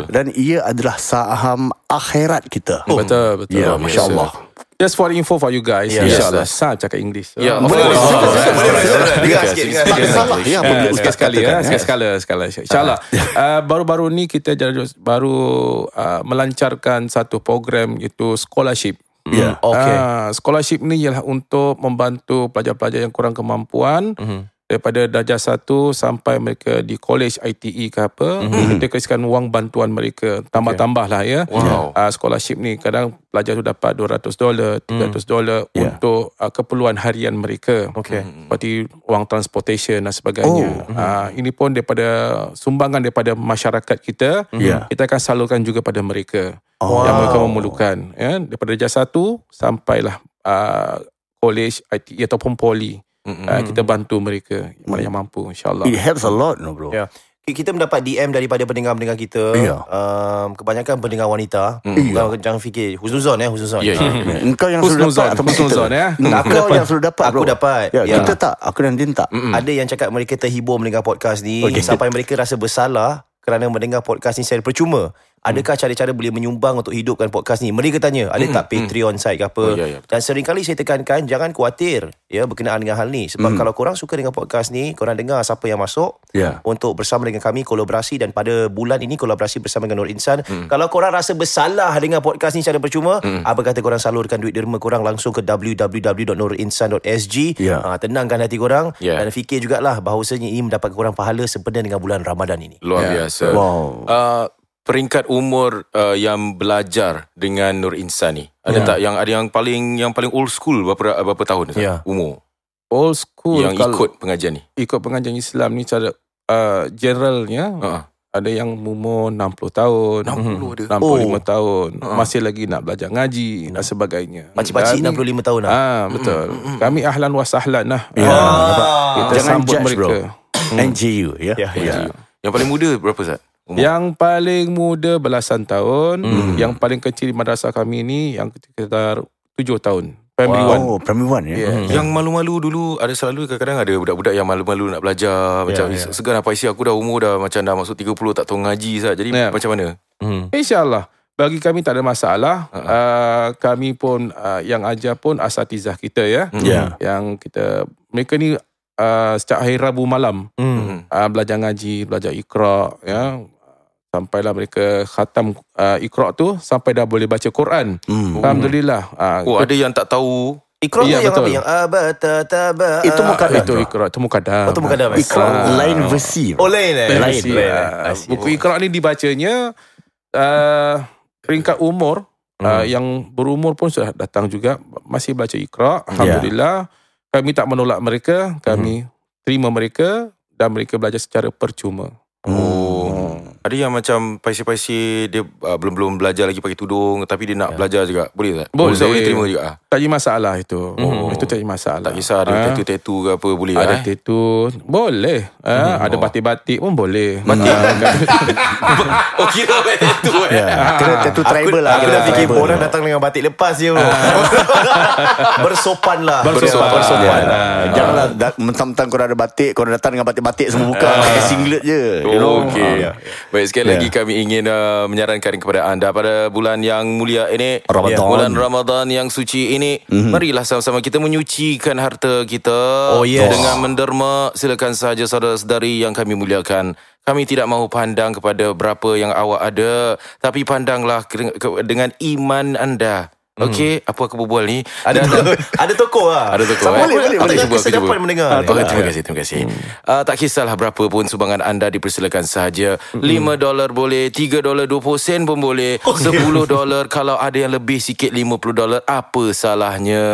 Dan ia adalah saham akhirat kita. Betul. Masya Allah. Just for info for you guys, InsyaAllah. Saya cakap English. Boleh. Sekali. InsyaAllah. Baru-baru ni kita baru melancarkan satu program, iaitu scholarship. Scholarship ni ialah untuk membantu pelajar-pelajar yang kurang kemampuan daripada darjah 1 sampai mereka di college ITE ke apa, kita kasihkan wang bantuan mereka. Tambah-tambah lah ya. Scholarship ni kadang pelajar tu dapat $200, $300 untuk keperluan harian mereka. Seperti wang transportation dan sebagainya. Ini pun daripada sumbangan daripada masyarakat kita, kita akan salurkan juga pada mereka yang mereka memerlukan. Ya, daripada darjah 1 sampailah college, ITE ataupun poli. Kita bantu mereka mana yang mampu, insyaAllah. It helps a lot, no bro. Kita mendapat DM daripada pendengar-pendengar kita. Kebanyakan pendengar wanita. Jangan fikir Husnuzon. Engkau yang sudah dapat atau Husnuzon Engkau yang sudah dapat, bro. Aku dapat. Kita tak. Aku dan Din tak. Ada yang cakap mereka terhibur mendengar podcast ni, sampai mereka rasa bersalah kerana mendengar podcast ni secara percuma. Adakah cara-cara boleh menyumbang untuk hidupkan podcast ni? Mereka tanya, ada tak Patreon site ke apa? Dan seringkali saya tekankan, jangan khawatir ya berkenaan dengan hal ni. Sebab kalau korang suka dengan podcast ni, korang dengar siapa yang masuk untuk bersama dengan kami kolaborasi, dan pada bulan ini kolaborasi bersama dengan Nur Insan. Kalau korang rasa bersalah dengan podcast ni secara percuma, apa kata korang salurkan duit derma korang langsung ke www.nurinsan.sg. Tenangkan hati korang dan fikir jugalah bahawasanya ini mendapat korang pahala sempena dengan bulan Ramadan ini. Luar biasa. Peringkat umur yang belajar dengan Nur Insan ni, ada tak yang paling old school berapa tahun umur? Old school yang ikut pengajian ni. Ikut pengajian Islam ni cara generalnya ada yang umur 60 tahun, 65 tahun, masih lagi nak belajar ngaji dan sebagainya. Pakcik-pakcik 65 tahun lah. Betul. Kami ahlan wa sahlan lah. Kita jangan sambut judge, mereka. NJU Yang paling muda berapa Ustaz? Yang paling muda belasan tahun, yang paling kecil di madrasah kami ni yang sekitar 7 tahun. Primary 1. Primary 1 Yang malu-malu dulu, ada selalu kadang-kadang ada budak-budak yang malu-malu nak belajar. Macam segan apa isi aku dah umur dah macam dah masuk 30 tak tahu ngaji Ustaz. Jadi macam mana? InsyaAllah bagi kami tak ada masalah. Kami pun yang ajar pun asatizah kita yang kita, mereka ni setiap hari Rabu malam belajar ngaji, belajar Iqra sampailah mereka khatam Iqra tu sampai dah boleh baca Quran. Alhamdulillah. Ada yang tak tahu Iqra tu yang apa? Yang abatataba. Itu mukadam. Itu Iqra, itu mukadam. Itu mukadam. Iqra lain versi. Lain. Buku Iqra ni dibacanya peringkat umur yang berumur pun sudah datang juga masih baca Iqra. Alhamdulillah. Kami tak menolak mereka, kami terima mereka dan mereka belajar secara percuma. Ada yang macam paisi-paisi dia belum belajar lagi pakai tudung tapi dia nak belajar juga. Boleh tak? Boleh terima juga. Tak ada masalah itu. Itu tak ada masalah. Tak kisah ada tattoo-tattoo ke apa boleh. Ada tattoo boleh. Ada batik-batik pun boleh. Batik. Kira tattoo Kira tattoo tribal lah. Aku dah fikir orang datang dengan batik lepas je. Bersopan lah. Bersopan. Janganlah mentang-mentang korang ada batik, korang datang dengan batik-batik semua buka pakai singlet je. Okey. Baik, sekali lagi kami ingin menyarankan kepada anda pada bulan yang mulia ini, bulan Ramadan yang suci ini, marilah sama-sama kita menyucikan harta kita dengan menderma. Silakan sahaja saudara-saudari yang kami muliakan. Kami tidak mahu pandang kepada berapa yang awak ada, tapi pandanglah dengan iman anda. Okey, apa aku berbual ni? Ada toko lah. Ada toko. Boleh. Kesedapan mendengar. Terima kasih. Tak kisahlah berapa pun sumbangan anda, dipersilakan sahaja. $5 boleh, $3 20 sen pun boleh, $10 kalau ada yang lebih sikit $50, apa salahnya?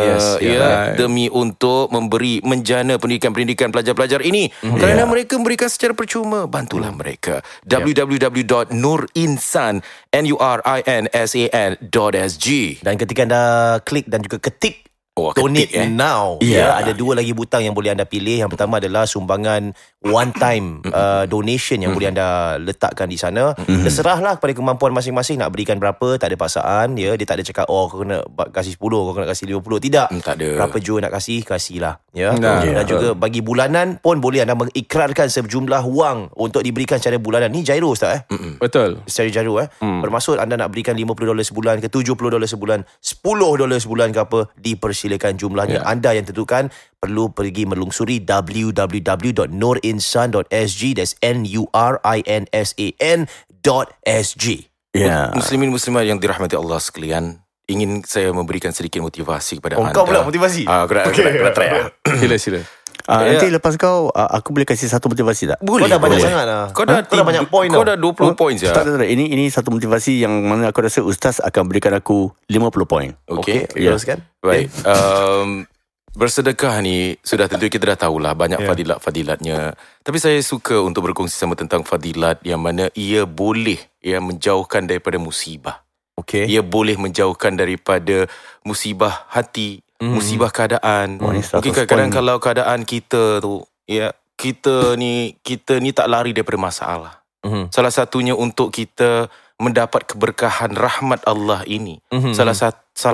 Demi untuk menjana pendidikan pelajar-pelajar ini. Kerana mereka memberikan secara percuma, bantulah mereka. www.nurinsan.sg. Dan ketika anda klik dan juga ketik donate now, ada 2 lagi butang yang boleh anda pilih. Yang pertama adalah sumbangan one time donation yang boleh anda letakkan di sana. Terserahlah kepada kemampuan masing-masing nak berikan berapa, tak ada paksaan. Dia tak ada cakap kau kena kasih 10, kau kena kasih 50. Tidak. Tak ada. Berapa jua nak kasihlah. Dan juga bagi bulanan pun boleh anda mengikrarkan sejumlah wang untuk diberikan secara bulanan. Ni gyro Ustaz Betul. Secara gyro bermaksud anda nak berikan $50 sebulan ke $70 sebulan, $10 sebulan ke apa, dipersilakan jumlahnya. Anda yang tentukan. Perlu pergi melungsuri www.nurinsan.sg. That's nurinsan.sg. Muslimin muslimat yang dirahmati Allah sekalian, ingin saya memberikan sedikit motivasi kepada anda. Kau pula motivasi? Aku nak try. Sila. Nanti lepas kau aku boleh kasih satu motivasi tak? Kau dah banyak sangat lah. Kau dah banyak point Kau tau. dah 20 poin je. Tak. Ini satu motivasi yang mana aku rasa Ustaz akan berikan aku 50 poin. Okay. Teruskan. Baik. Bersedekah ni sudah tentu kita dah tahulah banyak fadilat-fadilatnya. Tapi saya suka untuk berkongsi sama tentang fadilat yang mana ia boleh menjauhkan daripada musibah. Okay. Ia boleh menjauhkan daripada musibah hati, musibah keadaan. Mungkin kadang-kadang kalau keadaan kita tu, kita ni tak lari daripada masalah. Salah satunya untuk kita mendapat keberkahan rahmat Allah ini. Salah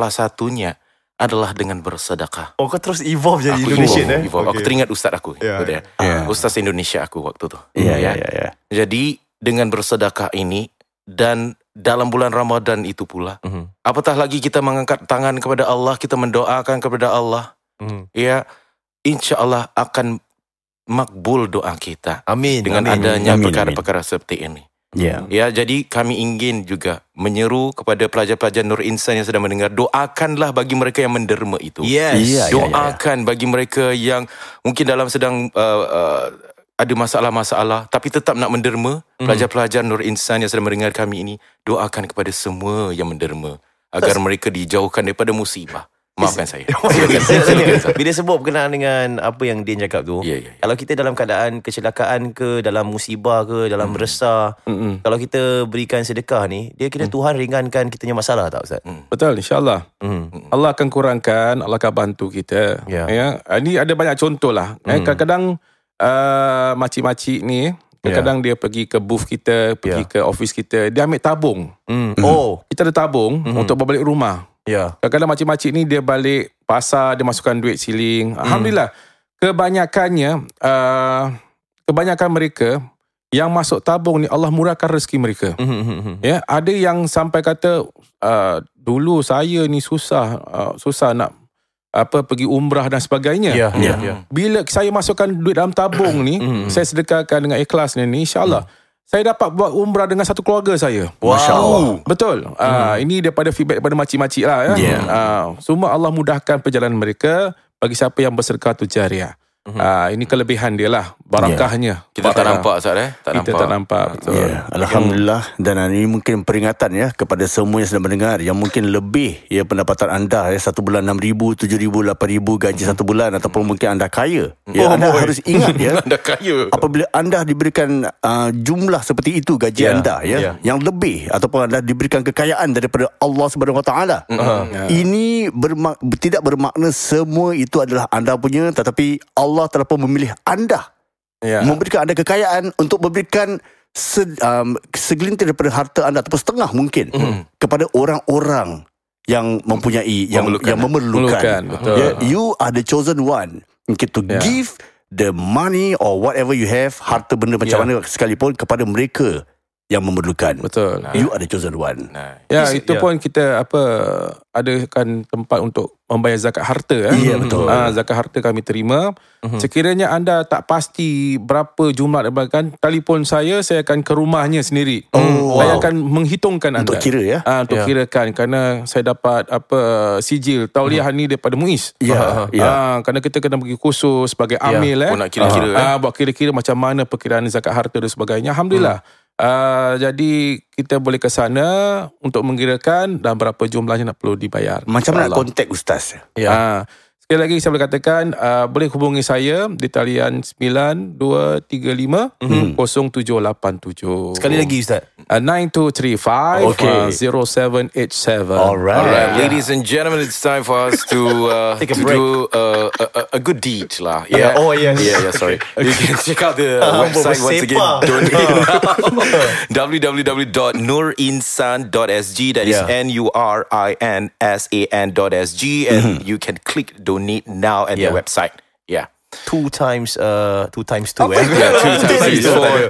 satunya adalah dengan bersedekah. Oh, kau terus evolve jadi Aku Indonesian evolve. Aku teringat ustaz aku. Ustaz Indonesia aku waktu tu. Jadi dengan bersedekah ini dan dalam bulan Ramadan itu pula, apatah lagi kita mengangkat tangan kepada Allah, kita mendoakan kepada Allah, insya-Allah akan makbul doa kita. Amin. Dengan adanya perkara-perkara seperti ini. Jadi kami ingin juga menyeru kepada pelajar-pelajar Nur Insan yang sedang mendengar, doakanlah bagi mereka yang menderma itu. Doakan bagi mereka yang mungkin dalam sedang ada masalah-masalah tapi tetap nak menderma. Pelajar-pelajar Nur Insan yang sedang mendengar kami ini, doakan kepada semua yang menderma agar mereka dijauhkan daripada musibah. Maafkan saya. Bila sebut berkenaan dengan apa yang Din cakap tu, kalau kita dalam keadaan kecelakaan ke, dalam musibah ke, dalam resah, kalau kita berikan sedekah ni, dia kira Tuhan ringankan kita punya masalah tak Ustaz? Betul, insyaAllah. Allah akan kurangkan, Allah akan bantu kita. Ini ada banyak contoh lah. Kadang-kadang makcik-makcik ni, kadang-kadang dia pergi ke booth kita, pergi ke office kita, dia ambil tabung. Kita ada tabung untuk bawa balik rumah. Kadang-kadang makcik-makcik ni dia balik pasar, dia masukkan duit siling. Alhamdulillah, kebanyakan mereka yang masuk tabung ni Allah murahkan rezeki mereka. Ada yang sampai kata dulu saya ni susah nak pergi umrah dan sebagainya. Bila saya masukkan duit dalam tabung ni, saya sedekahkan dengan ikhlas ni, insya-Allah saya dapat buat umrah dengan satu keluarga saya. Masya Allah. Betul. Ini daripada feedback daripada makcik-makcik lah. Semua Allah mudahkan perjalanan mereka bagi siapa yang bersedekah tu jariah. Ini kelebihan dia lah, barakahnya. Kita tak nampak Ustaz Kita tak nampak. Betul. Alhamdulillah. Dan ini mungkin peringatan kepada semua yang sedang mendengar, yang mungkin lebih pendapatan anda satu bulan 6,000, 7,000, 8,000 gaji satu bulan, ataupun mungkin anda kaya. Anda harus ingat anda kaya. Apabila anda diberikan jumlah seperti itu gaji anda yang lebih, ataupun anda diberikan kekayaan daripada Allah Subhanahu Wa Taala, ini tidak bermakna semua itu adalah anda punya, tetapi Allah telah pun memilih anda, memberikan anda kekayaan untuk memberikan segelintir daripada harta anda ataupun setengah mungkin kepada orang-orang yang mempunyai yang memerlukan. You are the chosen one to give the money or whatever you have, harta benda macam mana sekalipun, kepada mereka yang memerlukan. Betul. You are the chosen one. Itu pun kita adakan tempat untuk membayar zakat harta. Betul. Zakat harta kami terima. Sekiranya anda tak pasti berapa jumlah dapatkan, telefon saya akan ke rumahnya sendiri. Saya akan menghitungkan anda. Untuk kira untuk kirakan, kerana saya dapat sijil tauliah ni daripada MUIS. Kerana kita kena pergi khusus sebagai amil. Nak kira-kira. Buat kira-kira macam mana perkiraan zakat harta dan sebagainya. Alhamdulillah. Jadi kita boleh ke sana untuk mengkirakan dan berapa jumlahnya nak perlu dibayar. Macam mana kontak Ustaz? Sekali lagi saya boleh katakan, boleh hubungi saya di talian 9235-0787. Sekali lagi Ustaz. 9235-0787. Alright, ladies and gentlemen, it's time for us to do a good deed lah. Sorry. You can check out the website once again. www.nurinsan.sg. That is NURINSAN.sg, and you can click donate now at the website. 2 times 2. 2 times 4.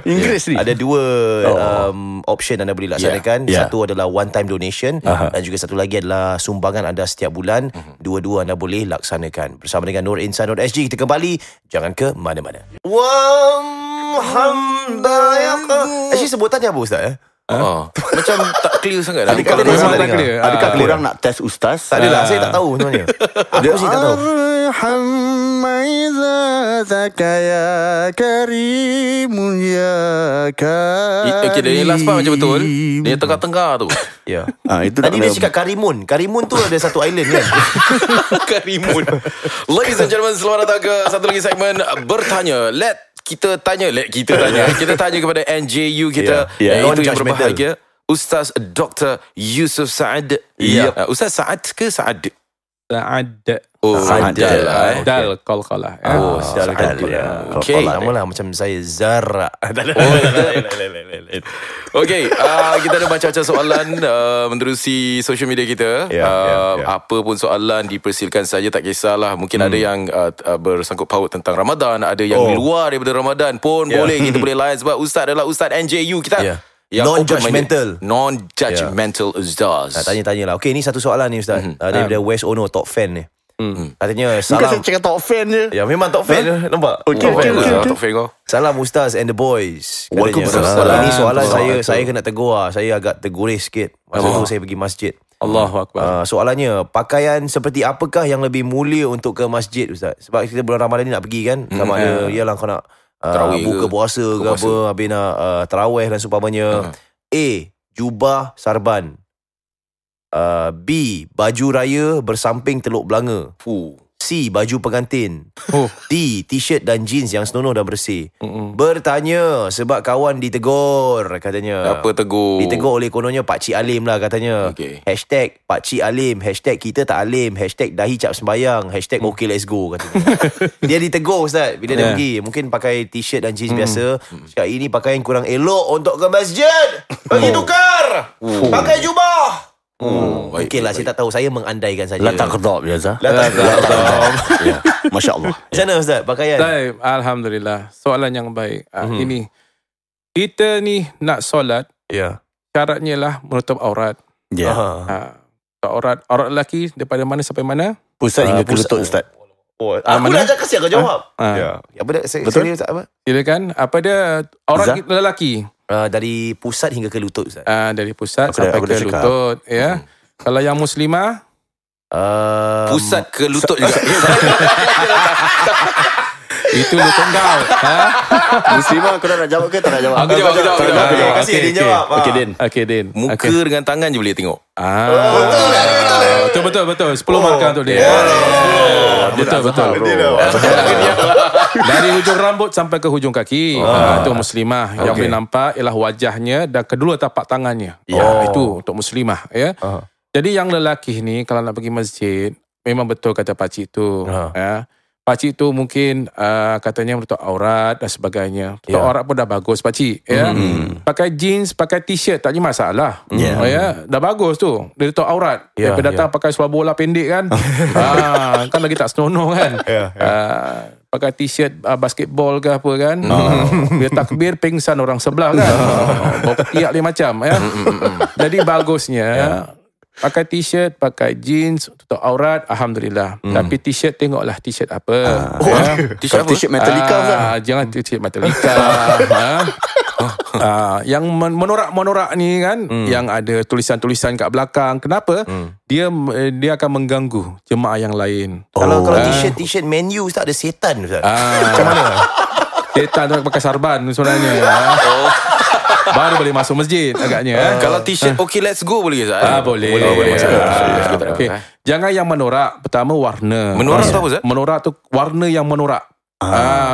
Inggeris ni. Ada 2 option anda boleh laksanakan. Satu adalah one time donation, dan juga satu lagi adalah sumbangan anda setiap bulan. Dua-dua anda boleh laksanakan bersama dengan nurinsan.sg. Kita kembali, jangan ke mana-mana. Actually sebutannya apa Ustaz? Macam tak clear sangat lah. Adakah Memang tak clear. Adakah korang nak test ustaz? Tak adalah, saya tak tahu sebenarnya. Aku sih tak tahu. Arhamaiza zakaya karimun ya Okay, dia last part macam betul. Dia tengah-tengah tu. Ya. Itu Tadi dia cakap Karimun. Karimun tu ada satu island kan? Karimun. Ladies and gentlemen, selamat datang ke satu lagi segmen Bertanya. Kita tanya kepada NJU kita, iaitu yang berbahagia Ustaz Dr. Yusof Saad. Ustaz Saad ke Saad? Saad. Saad lah. Dal qalqalah. Saad. Okay. Sama lah macam saya Zara. Okay, kita ada macam-macam soalan menerusi social media kita. Apa pun soalan dipersilakan saja, tak kisahlah. Mungkin ada yang bersangkut paut tentang Ramadan, ada yang di luar daripada Ramadan pun boleh. Kita boleh layan sebab Ustaz adalah Ustaz NJU kita. Non-judgmental Ustaz. Tanya-tanya lah. Okay, ni satu soalan ni Ustaz. Daripada West Ono, top fan ni. Katanya Bukan salam. saya cakap top fan je. Ya, memang top fan. Nampak? Okay. Top fan kau. Salam Ustaz and the boys. Waalaikumsalam. Ini soalan saya kena tegur lah. Saya agak terguris sikit. Masa tu saya pergi masjid. Allahu Akbar. Soalannya, pakaian seperti apakah yang lebih mulia untuk ke masjid Ustaz? Sebab kita bulan Ramadan ni nak pergi kan. Sama ada yalah kau nak buka puasa ke apa, habis nak tarawih dan seumpamanya. A, jubah sarban. B, baju raya bersamping Teluk Belanga. C, baju pengantin. D, t-shirt dan jeans yang senonoh dan bersih. Bertanya sebab kawan ditegur katanya. Apa tegur? Ditegur oleh kononnya Pakcik Alim lah katanya. Hashtag Pakcik Alim, hashtag kita tak alim, hashtag dahi cap sembayang, hashtag okay let's go katanya. Dia ditegur Ustaz bila dia pergi. Mungkin pakai t-shirt dan jeans biasa. Cakap ini pakaian kurang elok untuk ke masjid. Pergi tukar. Pakai jubah. Okey lah, saya tak tahu. Saya mengandaikan saja. Latar kedop je Zah. Masya Allah. Di sana Ustaz, pakaian. Baik, Alhamdulillah. Soalan yang baik. Ini, kita ni nak solat, syaratnya lah menutup aurat. Aurat lelaki daripada mana sampai mana? Pusat hingga ke lutut Ustaz. Aku dah kasih aku jawab. Apa dah? Betul? Apa? Silakan. Apa dia aurat lelaki? Dari pusat hingga ke lutut Ustaz. Dari pusat sampai ke lutut. Ya. Kalau yang muslimah, pusat ke lutut juga. itu lutut kau. Muslimah, kau nak jawab ke tak nak jawab? Aku jawab. Terima kasih Din jawab. Okey Din. Muka dengan tangan je boleh tengok. Betul. 10 markah untuk dia. Betul. Dari hujung rambut sampai ke hujung kaki. Itu muslimah. Yang boleh nampak ialah wajahnya dan kedua tapak tangannya. Itu untuk muslimah. Ya. Jadi yang lelaki ni kalau nak pergi masjid, memang betul kata pakcik tu. Pakcik tu mungkin katanya menutup aurat dan sebagainya. Menutup aurat pun dah bagus pakcik. Ya. Pakai jeans, pakai t-shirt tak ada masalah. Dah bagus tu. Dia tutup aurat. Daripada datang pakai seluar bola pendek kan. Kan lagi tak senonoh kan. Pakai t-shirt basketball ke apa kan. Bila takbir pingsan orang sebelah kan. Bawa ketiak dia macam. Jadi bagusnya pakai t-shirt, pakai jeans, tutup aurat, Alhamdulillah. Tapi t-shirt tengoklah t-shirt apa. T-shirt Metallica jangan t-shirt Metallica. Yang menorak-menorak ni kan, yang ada tulisan-tulisan kat belakang. Kenapa? Dia akan mengganggu jemaah yang lain. Kalau t-shirt Man U Ustaz, ada setan Ustaz. Macam mana? Setan tu pakai sarban sebenarnya. Baru boleh masuk masjid agaknya. Kalau t-shirt okay let's go boleh ke Zat? Boleh. Okay. Jangan yang menorak. Pertama warna. Menorak tu apa Zat? Menorak tu warna yang menorak.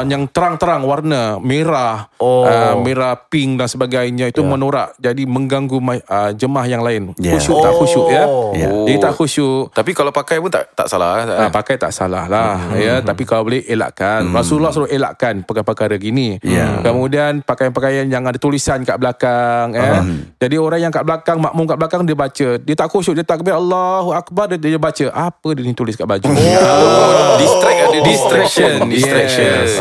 Yang terang-terang warna merah, merah pink dan sebagainya itu menorak, jadi mengganggu jemaah yang lain. Khusyuk tak khusyuk ya. Jadi tak khusyuk. Tapi kalau pakai pun tak salah. Pakai tak salah lah ya. Tapi kalau boleh elakkan. Rasulullah suruh elakkan perkara-perkara gini. Kemudian pakaian-pakaian yang ada tulisan kat belakang ya. Jadi orang yang kat belakang, makmum kat belakang, dia baca, dia tak khusyuk, dia takbir Allahu Akbar, dia baca apa dia ni tulis kat baju. Distraction.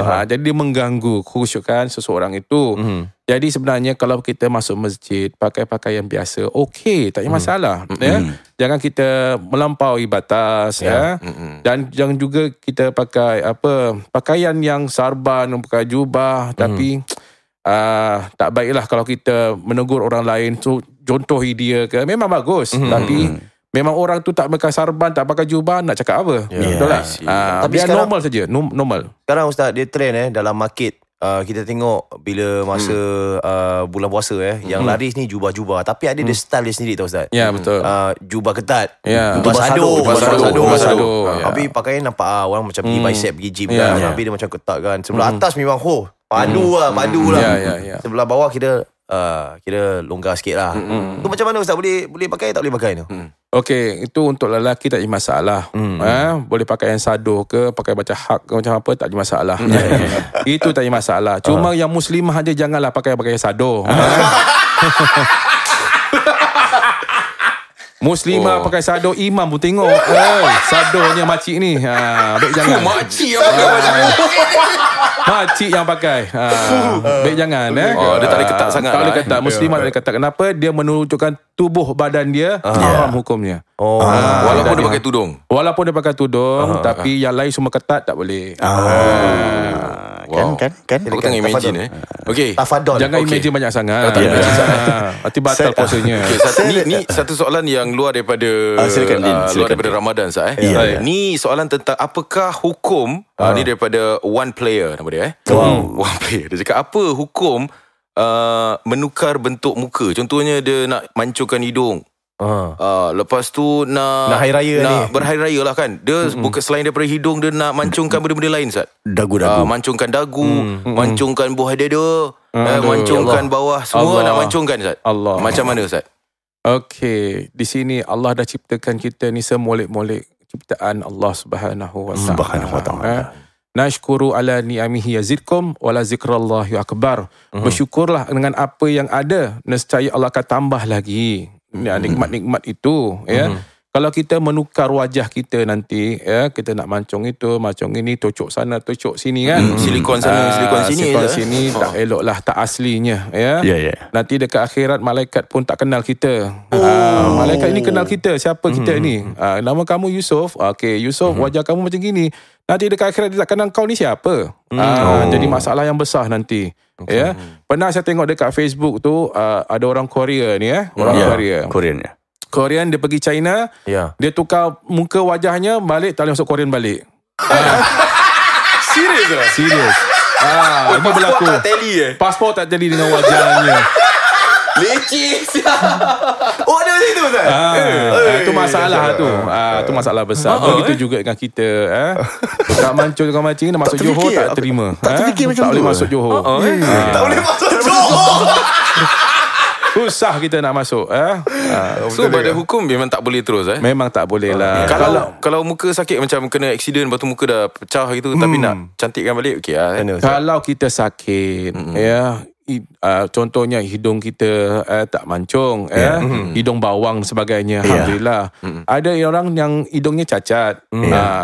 Jadi dia mengganggu khusyukan seseorang itu. Jadi sebenarnya kalau kita masuk masjid pakai pakaian biasa, okey, tak ada masalah. Ya. Jangan kita melampaui batas ya. Dan jangan juga kita pakai pakaian yang sarban, pakai jubah tapi tak baiklah kalau kita menegur orang lain tu, contohi dia ke, memang bagus, tapi memang orang tu tak pakai sarban, tak pakai jubah, nak cakap apa? Betul lah. Tapi biar sekarang, normal saja, normal. Sekarang Ustaz, dia trend dalam market. Kita tengok bila masa bulan puasa yang laris ni jubah-jubah, tapi ada dia style dia sendiri tau Ustaz. Ya, betul. Jubah ketat, jubah sado. Habis pakaian nampak orang macam pergi bicep, pergi gym kan. Habis dia macam ketat kan. Sebelah atas memang padu lah. Ya. Sebelah bawah kira longgar sikit lah. Tu macam mana Ustaz, boleh pakai tak boleh pakai tu? Okey, itu untuk lelaki tak ada masalah. Boleh pakai yang sado ke, pakai baca hak ke, macam apa, tak ada masalah. Itu tak ada masalah. Cuma yang muslimah aja janganlah pakai yang sado. Muslimah pakai sado, imam pun tengok. Sadonya makcik ni. Baik jangan. Makcik yang pakai makcik yang pakai. Baik jangan. Dia tak ada ketat sangat. Tak ada ketat. Muslimah tak ada ketat. Kenapa? Dia menunjukkan tubuh badan dia haram hukumnya. Walaupun dia pakai tudung. Walaupun dia pakai tudung, tapi yang lain semua ketat, tak boleh. Kan. Aku tengah imagine Okey. Jangan imagine banyak sangat. Nanti batal puasanya. Ni satu soalan yang luar daripada luar daripada Ramadan sah. Ni soalan tentang apakah hukum ni daripada one player nama dia one player. Dia cakap apa hukum menukar bentuk muka. Contohnya dia nak mancungkan hidung. Lepas tu nak hari raya nak berhari raya lah kan. Dia bukan selain daripada hidung, dia nak mancungkan benda-benda lain Ustaz. Dagu-dagu. Mancungkan dagu, mancungkan buah dada, mancungkan bawah, semua nak mancungkan Ustaz. Allah. Macam mana Ustaz? Okey, di sini Allah dah ciptakan kita ni semolek-molek ciptaan Allah Subhanahu wa taala. Nashkuru ala ni'amihi yazidkum wala zikrallahi akbar. Bersyukurlah dengan apa yang ada, nescaya Allah akan tambah lagi nikmat-nikmat itu Kalau kita menukar wajah kita nanti kita nak mancung itu, mancung ini, tocok sana, tocok sini kan. Silikon sana, silikon sini. Silikon sini tak eloklah, tak aslinya Nanti dekat akhirat malaikat pun tak kenal kita. Malaikat ini kenal kita, siapa kita ni. Nama kamu Yusuf. Okey, Yusuf, wajah kamu macam gini. Nanti dekat akhirat dia tak kenal kau ni siapa. Jadi masalah yang besar nanti. Pernah saya tengok dekat Facebook tu ada orang Korea ni orang Korean dia pergi China, dia tukar muka wajahnya, balik tak boleh masuk Korean balik. Serius ke? Serius. Ini berlaku. Pasport tak tally dengan wajahnya. Leceh. Ada situ Ustaz. Itu masalah tu. Itu masalah besar. Begitu juga dengan kita. Tak mancung dengan mancing, nak masuk Johor tak terima. Tak terfikir macam tu. Tak boleh masuk Johor. Tak boleh masuk Johor. Susah kita nak masuk. So pada hukum memang tak boleh terus Memang tak boleh lah. Kalau muka sakit macam kena accident, lepas tu muka dah pecah gitu, tapi nak cantikkan balik, okey lah. Kalau kita sakit contohnya hidung kita tak mancung, hidung bawang sebagainya, alhamdulillah. Ada orang yang hidungnya cacat,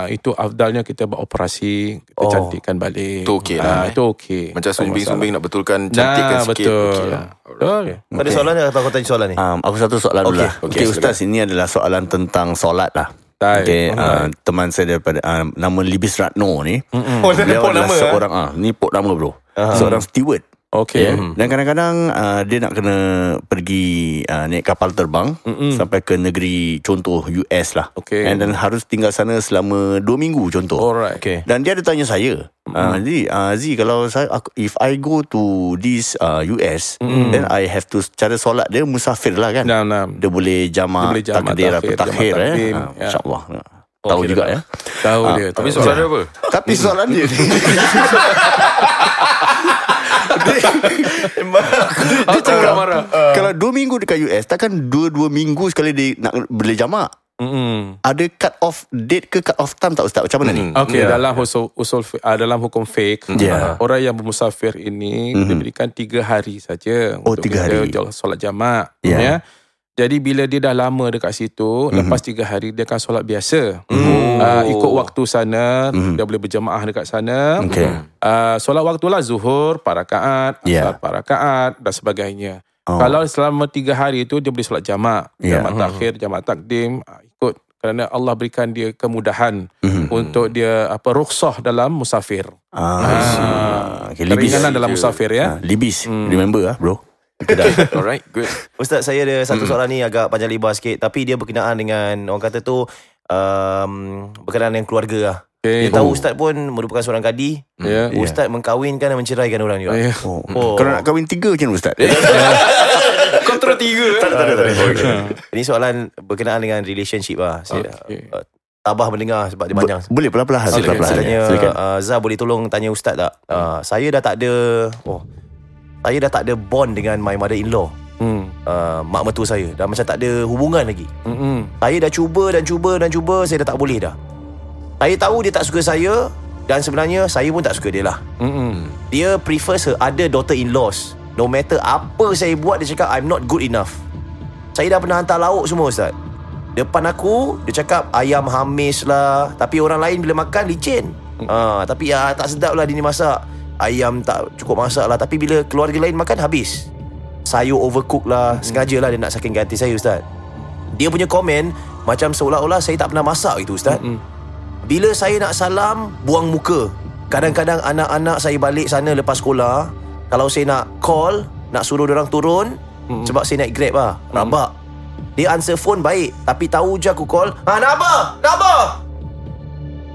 itu afdalnya kita buat operasi, kita cantikkan balik. Itu okey lah. Itu okey. Macam sumbing-sumbing nak betulkan, cantikkan sikit. Betul. Okey lah. Ada soalan atau aku tanya soalan ni? Aku satu soalan dulu lah. Okey, Ustaz, ini adalah soalan tentang solat lah. Teman saya daripada nama Libis Ratno ni. Dia adalah seorang ni pok nama bro. Seorang steward. Okey. Dan kadang-kadang dia nak kena pergi naik kapal terbang sampai ke negeri contoh US lah. Okay. Dan harus tinggal sana selama 2 minggu contoh. Alright. Okay. Dan dia ada tanya saya, Zee, kalau if I go to this US, then I have to, cara solat dia musafir lah kan. Dia boleh jamak takdir atau takhir InsyaAllah. Tahu juga ya. Tahu dia. Tapi soalan dia apa? Tapi soalan dia dia cakap marah. Kalau 2 minggu dekat US, takkan 2 minggu sekali dia nak boleh jamak. Ada cut off date ke cut off time tak Ustaz? Macam mana ni? Okey, dalam dalam hukum fiqh, orang yang bermusafir ini diberikan 3 hari saja untuk 3 hari solat jamak. Jadi bila dia dah lama dekat situ, lepas 3 hari dia akan solat biasa. Ikut waktu sana, dia boleh berjamaah dekat sana. Solat waktulah zuhur, 4 rakaat, asar 4 rakaat dan sebagainya. Kalau selama 3 hari itu dia boleh solat jamak. Jamak takhir, jamak takdim, ikut kerana Allah berikan dia kemudahan untuk dia rukhsah dalam musafir. Keringanan dalam musafir ya. Libis. Remember bro. Alright, good. Ustaz, saya ada satu soalan ni agak panjang lebar sikit, tapi dia berkenaan dengan orang kata tu berkenaan dengan keluarga lah. Dia tahu Ustaz pun merupakan seorang kadi. Ustaz mengkahwinkan dan menceraikan orang juga. Kalau nak kahwin 3 macam mana Ustaz? Kontra 3. Ini soalan berkenaan dengan relationship lah. Saya tabah mendengar sebab dia panjang. Boleh perlahan-lahan. Sebenarnya Zah boleh tolong tanya Ustaz tak? Saya dah tak ada bond dengan my mother-in-law. Mak mertua saya dah macam tak ada hubungan lagi. Saya dah cuba, saya dah tak boleh dah. Saya tahu dia tak suka saya, dan sebenarnya saya pun tak suka dia lah. Dia prefers her other daughter-in-laws. No matter apa saya buat, dia cakap I'm not good enough. Saya dah pernah hantar lauk semua Ustaz. Depan aku dia cakap ayam hamis lah, tapi orang lain bila makan licin. Tapi tak sedap lah dia ni masak. Ayam tak cukup masak lah, tapi bila keluarga lain makan habis. Sayur overcook lah. Sengaja lah dia nak sakitkan hati saya Ustaz. Dia punya komen macam seolah-olah saya tak pernah masak gitu Ustaz. Bila saya nak salam, buang muka. Kadang-kadang anak-anak saya balik sana lepas sekolah, kalau saya nak call, nak suruh diorang turun, sebab saya naik Grab lah, rabak. Dia answer phone baik, tapi tahu je aku call, nak apa?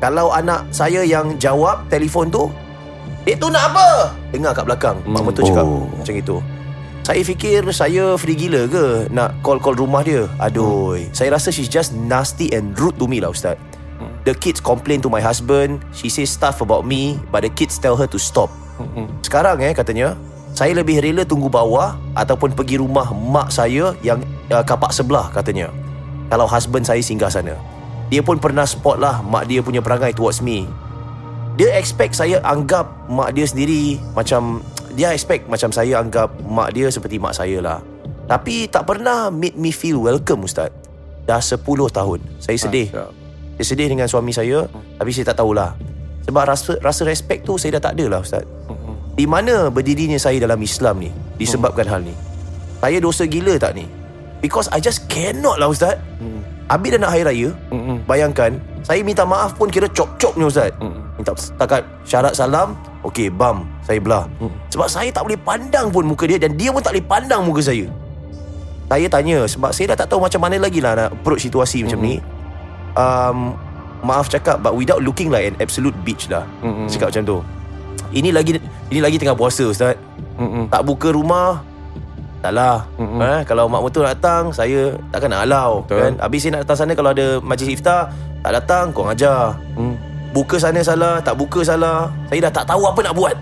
Kalau anak saya yang jawab telefon tu, "Dek tu nak apa?" Dengar kat belakang mak mertua cakap macam itu. Saya fikir saya free gila ke nak call rumah dia. Aduh, saya rasa she's just nasty and rude to me lah Ustaz. The kids complain to my husband. She says stuff about me, but the kids tell her to stop. Sekarang katanya, saya lebih rela tunggu bawah ataupun pergi rumah mak saya yang kapak sebelah katanya, kalau husband saya singgah sana. Dia pun pernah spot lah mak dia punya perangai towards me. Dia expect saya anggap mak dia sendiri macam, dia expect macam saya anggap mak dia seperti mak saya lah. Tapi tak pernah made me feel welcome Ustaz. Dah 10 tahun. Saya sedih. Saya sedih dengan suami saya, tapi saya tak tahulah. Sebab rasa respect tu saya dah tak ada lah Ustaz. Di mana berdirinya saya dalam Islam ni disebabkan hal ni? Saya dosa gila tak ni? Because I just cannot lah Ustaz. Habis dah nak hari raya, bayangkan saya minta maaf pun kira cop-copnya Ustaz. Minta setakat syarat salam, okey bam, saya belah. Sebab saya tak boleh pandang pun muka dia, dan dia pun tak boleh pandang muka saya. Saya tanya sebab saya dah tak tahu macam mana lagi lah nak approach situasi macam ni. Maaf cakap, but without looking like an absolute bitch lah. Cakap macam tu. Ini lagi tengah puasa Ustaz. Tak buka rumah, taklah. Kalau mak mertua datang, saya takkan nak halau kan? Habis saya nak datang sana, kalau ada majlis iftar, tak datang, korang ajar. Buka sana salah, tak buka salah. Saya dah tak tahu apa nak buat.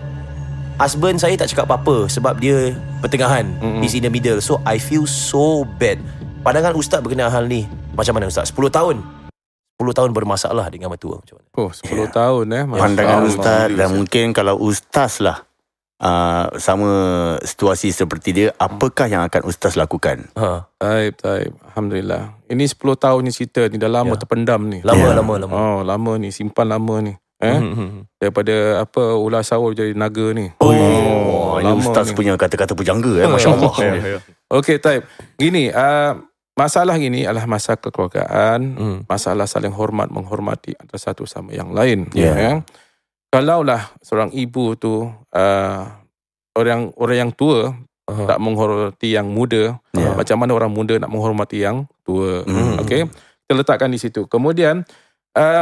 Husband saya tak cakap apa-apa sebab dia pertengahan. He's in the middle. So I feel so bad. Pandangan Ustaz berkenaan hal ni macam mana Ustaz? 10 tahun bermasalah dengan mertua macam mana? 10 tahun Pandangan Ustaz, dan mungkin kalau Ustaz lah sama situasi seperti dia, apakah yang akan Ustaz lakukan? Taib. Alhamdulillah. Ini 10 tahun ni cerita ni, dah lama terpendam ni. Lama. Lama ni, simpan lama ni. Daripada ular sawur jadi naga ni. Ini Ustaz ni punya kata-kata pujangga Masya Allah. Okey, Taib. Gini, masalah gini adalah masalah kekeluargaan, masalah saling hormat, menghormati antara satu sama yang lain. Kalaulah seorang ibu tu orang yang tua tak menghormati yang muda, macam mana orang muda nak menghormati yang tua? Okey, kita letakkan di situ. Kemudian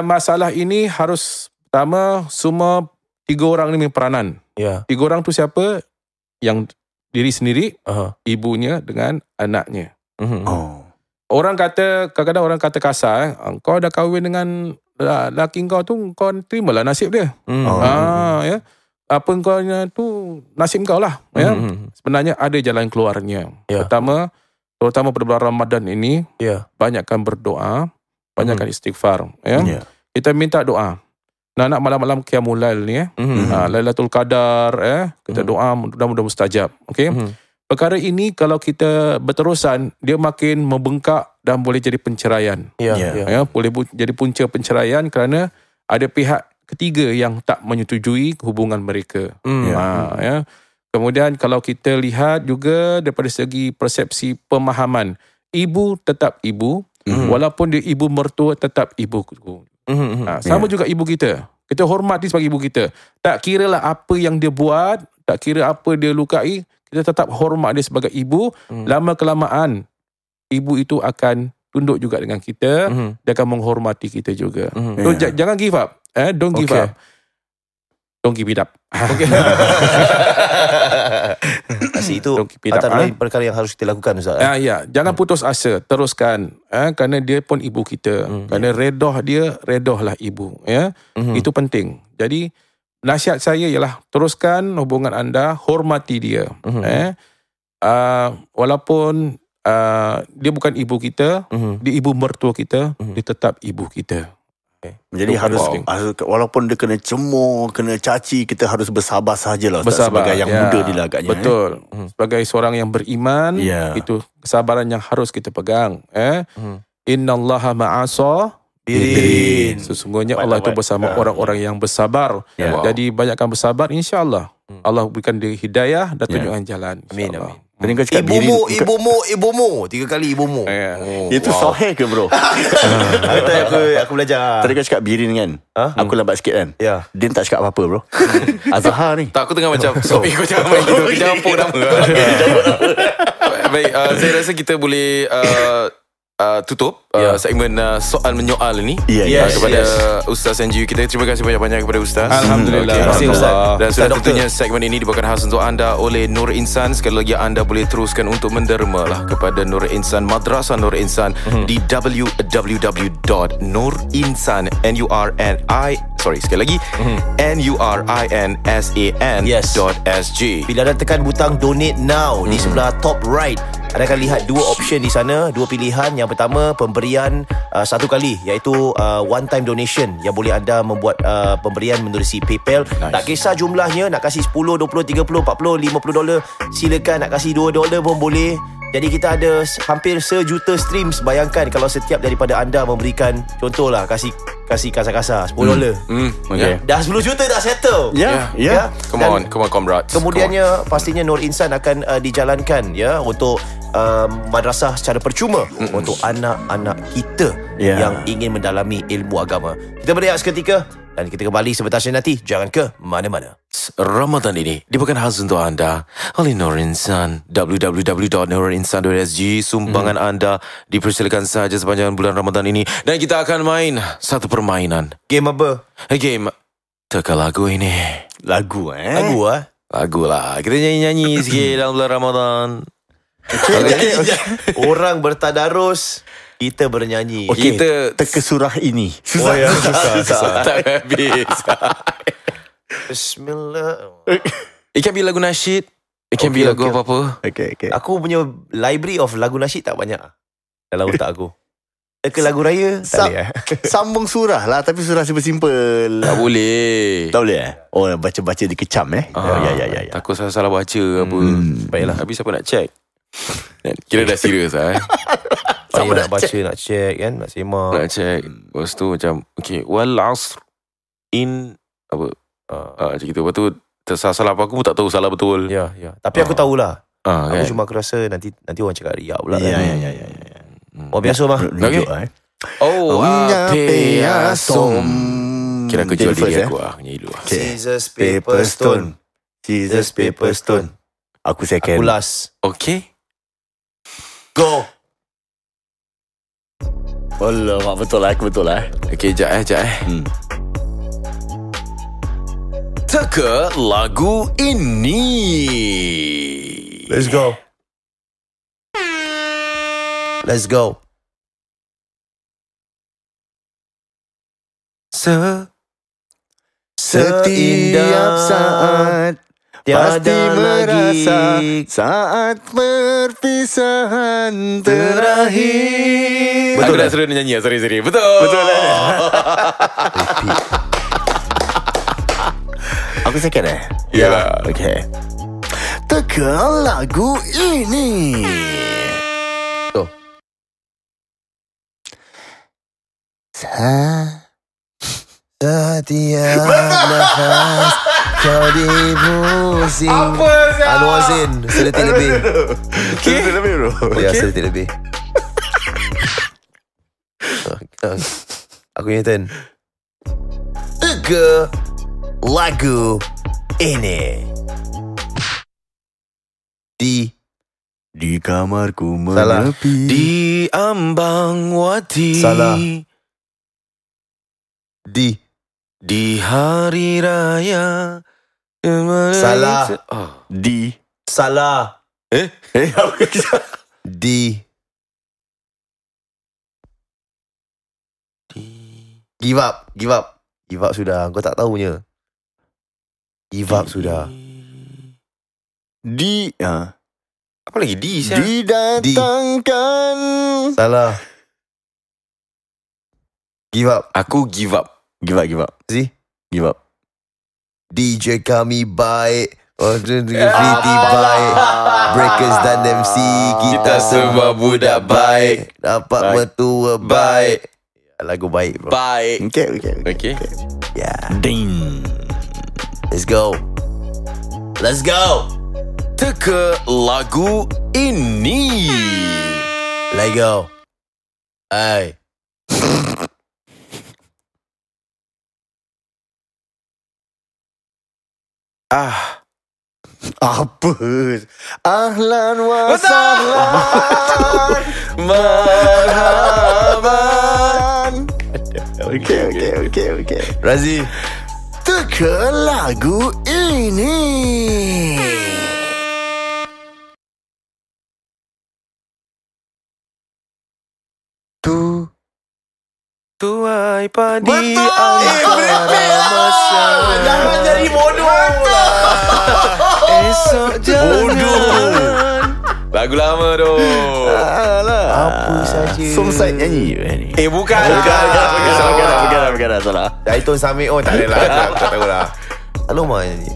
masalah ini harus pertama semua 3 orang ni peranan. 3 orang tu siapa? Yang diri sendiri, ibunya dengan anaknya. Orang kata, kadang-kadang orang kata kasar, kau dah kahwin dengan laki kau tu, kau terimalah nasib dia. Ya. Apa kau tu nasib kau lah. Sebenarnya ada jalan keluarnya. Pertama, terutama pada bulan Ramadan ini, banyakkan berdoa, banyakkan istighfar. Kita minta doa. Nak malam-malam Qiyamul Lail ni, Lailatul Qadar, kita doa mudah-mudahan mustajab. Okey. Perkara ini kalau kita berterusan, dia makin membengkak dan boleh jadi penceraian. Boleh jadi punca penceraian kerana ada pihak ketiga yang tak menyetujui hubungan mereka. Kemudian kalau kita lihat juga daripada segi persepsi pemahaman, ibu tetap ibu, Walaupun dia ibu mertua, tetap ibuku. Sama juga ibu kita. Kita hormati sebagai ibu kita. Tak kira lah apa yang dia buat, tak kira apa dia lukai, kita tetap hormat dia sebagai ibu. Lama kelamaan, ibu itu akan tunduk juga dengan kita. Dia akan menghormati kita juga. So, jangan give up. Don't give up. Don't give it up. Itu antara lain perkara yang harus kita lakukan, Ustaz. Jangan putus asa, teruskan. Kerana dia pun ibu kita. Kerana redoh dia, redohlah ibu. Itu penting. Jadi nasihat saya ialah teruskan hubungan anda, hormati dia. Walaupun dia bukan ibu kita, dia ibu mertua kita, dia tetap ibu kita. Jadi harus walaupun dia kena cemur, kena caci, kita harus bersabar sahajalah, Ustaz, sebagai yang muda ni lah agaknya. Betul. Sebagai seorang yang beriman, itu kesabaran yang harus kita pegang. Innallaha ma'asa birin. Sesungguhnya Allah itu bersama orang-orang yang bersabar. Jadi banyakkan bersabar, insya-Allah. Allah berikan dia hidayah dan tunjukkan jalan. Amin. Ibumu 3 kali ibumu. Itu sahih ke bro? Aku belajar. Tadi kau cakap birin kan, aku lambat sikit kan. Din tak cakap apa-apa bro. Azhar ni. Tak, aku tengah macam Sopi kau jangan main gitu. Kita campur nama. Baik, saya rasa kita boleh tutup segmen soal menyoal ni kepada Ustaz NGU kita. Terima kasih banyak-banyak kepada Ustaz. Alhamdulillah. Terima kasih Ustaz. Dan sudah tentunya segmen ini dibawakan khas untuk anda oleh Nur Insan. Sekali lagi anda boleh teruskan untuk menderma lah kepada Nur Insan, Madrasah Nur Insan di www.nurinsan sekali lagi nurinsan.sg. Bila anda tekan butang donate now di sebelah top right, anda akan lihat 2 option di sana, 2 pilihan. Yang pertama, pemberian 1 kali, iaitu one time donation yang boleh anda membuat pemberian menerusi PayPal. Tak kisah jumlahnya, nak kasih 10, 20, 30, 40, 50 $, silakan. Nak kasih $2 pun boleh. Jadi kita ada hampir 1 juta streams. Bayangkan kalau setiap daripada anda memberikan, contohlah kasih kasar-kasar $10. Dah 10 juta dah settle. Come on comrades. Kemudiannya pastinya Nur Insan akan dijalankan untuk madrasah secara percuma untuk anak-anak kita yang ingin mendalami ilmu agama. Kita berehat seketika dan kita kembali sebentar nanti. Jangan ke mana-mana. Ramadan ini dibawakan khas untuk anda oleh Nur Insan. www.nurinsan.sg. Sumbangan anda dipersilakan sahaja sepanjang bulan Ramadan ini. Dan kita akan main satu permainan. Game apa? Game teka lagu ini. Lagu Lagu lah. Kita nyanyi-nyanyi sikit dalam bulan Ramadan. Orang bertadarus, kita bernyanyi. Kita teka surah ini. Susah. Tak habis. Bismillah. It can be lagu nasyid. It can be lagu apa-apa. Okay. Aku punya library of lagu nasyid tak banyak dalam otak aku. Teka lagu raya tak boleh. Sambung surah lah, tapi surah simple. Tak boleh. Tak boleh Oh, baca-baca dikecam Ya. Takut salah baca apa. Baiklah. Habis apa nak check? Kira dah serius lah Sama nak baca, nak check kan, nak semak, nak check. Lepas tu macam wal asr in apa macam gitu. Lepas tu salah apa, aku pun tak tahu salah betul. Ya. Tapi aku tahulah. Aku kan? cuma aku rasa nanti orang cakap riak pula. Ya. Oh biasa mah. Ape asom. Kira aku jual diri aku nyanyi dulu. Scissors paper stone. Scissors paper stone. Aku second. Aku last. Okay. Go. Alamak, betul lah. Okay, jap. Teka lagu ini. Let's go. Setiap saat pasti merasa saat perpisahan terakhir. Betul. Aku dah suruh nyanyi. Sorry. Betul Aku second Ya. Okay. Teka lagu ini. Setiap nafas kau dipusing. Anwar Zain, sedetik lebih. Sedetik lebih bro. Ya, sedetik lebih. Aku punya turn. Teka lagu ini. Di kamarku Salah. menepi. Di ambang wati. Salah. Di hari raya. Salah. Oh. Salah. Give up sudah. Kau tak tahunya. Give up sudah. Apa lagi di siapa? Didatangkan. Salah. Give up. Aku give up. Give up. See? Give up. DJ kami baik. Graffiti baik. Breakers dan MC. Kita semua budak baik. Dapat mertua baik. Lagu baik bro. Bye. Okay. Yeah. Ding. Let's go. Teka lagu ini. Let go. Hey. Apa? Ahlan wa sahlan. Marhaban. Okay. Razi. Teka lagu ini. Tuai padi Betul. Jangan jadi bodoh. Esok jangan. Lagu lama tu. Apa saja. Somside nyanyi ni. Bukan. Bukan. Salah. Daiton Samik. Oh tak ada lah. Tak tahu lah. Aloma nyanyi.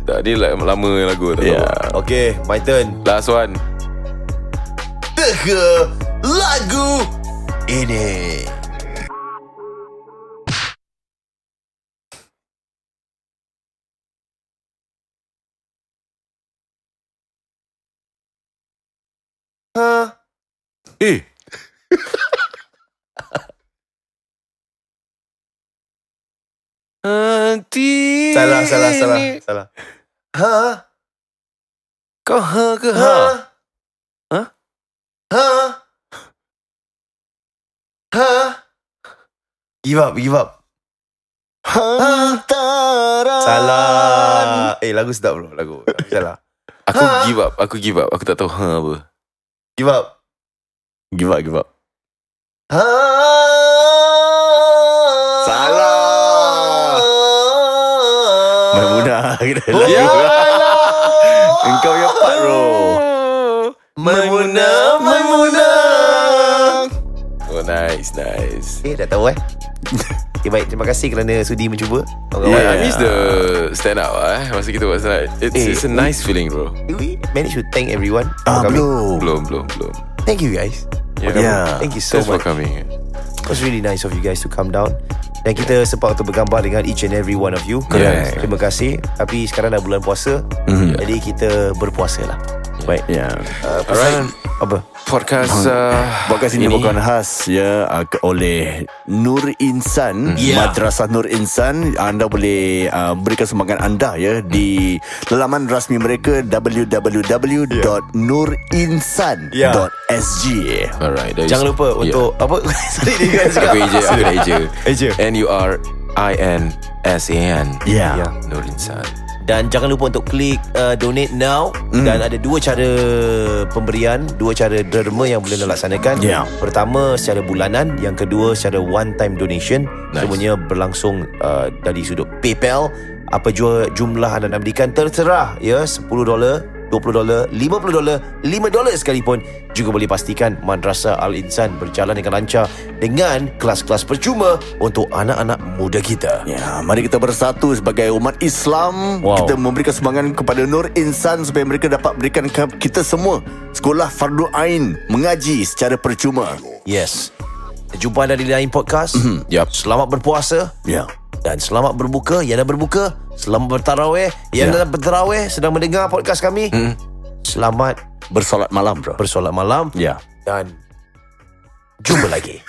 Tak, dia lama lagu tu. Yeah. Okay, my turn. Last one. Teka lagu ini. Hati. Salah. Kau ke ha? Give up. Hantaran. Salah. Lagu sedap bro. Lagu salah. Aku give up. Aku tak tahu apa. Give up. Give up. Salah. Maimunah. Ya. Engkau yang part bro. Maimunah. Oh, nice. Dah tahu Okay, baik. Terima kasih kerana sudi mencuba. I miss the stand up masa kita buat stand up. It's a nice feeling bro. We managed to thank everyone. Belum. Belum. Thank you guys. Yeah. Thank you so Thanks for much. coming. It was really nice of you guys to come down. Dan kita sempat untuk bergambar dengan each and every one of you. Correct. Terima kasih. Tapi sekarang dah bulan puasa. Jadi kita berpuasa lah. Baik. Ya. Alright. Apa? Podcast Podcast ini bukan khas oleh Nur Insan, Madrasah Nur Insan. Anda boleh berikan sumbangan anda di laman rasmi mereka www.nurinsan.sg. Alright. Jangan lupa untuk apa? Sorry dia kan Aku Eja. Eja. NURINSAN. Ya. Nur Insan. Dan jangan lupa untuk klik donate now. Dan ada dua cara pemberian, dua cara derma yang boleh laksanakan. Pertama secara bulanan, yang kedua secara one time donation. Semuanya berlangsung dari sudut PayPal. Apa jumlah anda nak berikan terserah $10, $20, $50, $5 sekalipun. Juga boleh pastikan Madrasah Al-Insan berjalan dengan lancar dengan kelas-kelas percuma untuk anak-anak muda kita. Ya, mari kita bersatu sebagai umat Islam. Kita memberikan sumbangan kepada Nur Insan supaya mereka dapat berikan kita semua sekolah fardu ain, mengaji secara percuma. Yes. Jumpa anda di lain podcast. Selamat berpuasa. Dan selamat berbuka. Yang dah berbuka, selamat bertarawih. Yang dah bertarawih sedang mendengar podcast kami, selamat bersolat malam bro. bersolat malam. Dan jumpa lagi.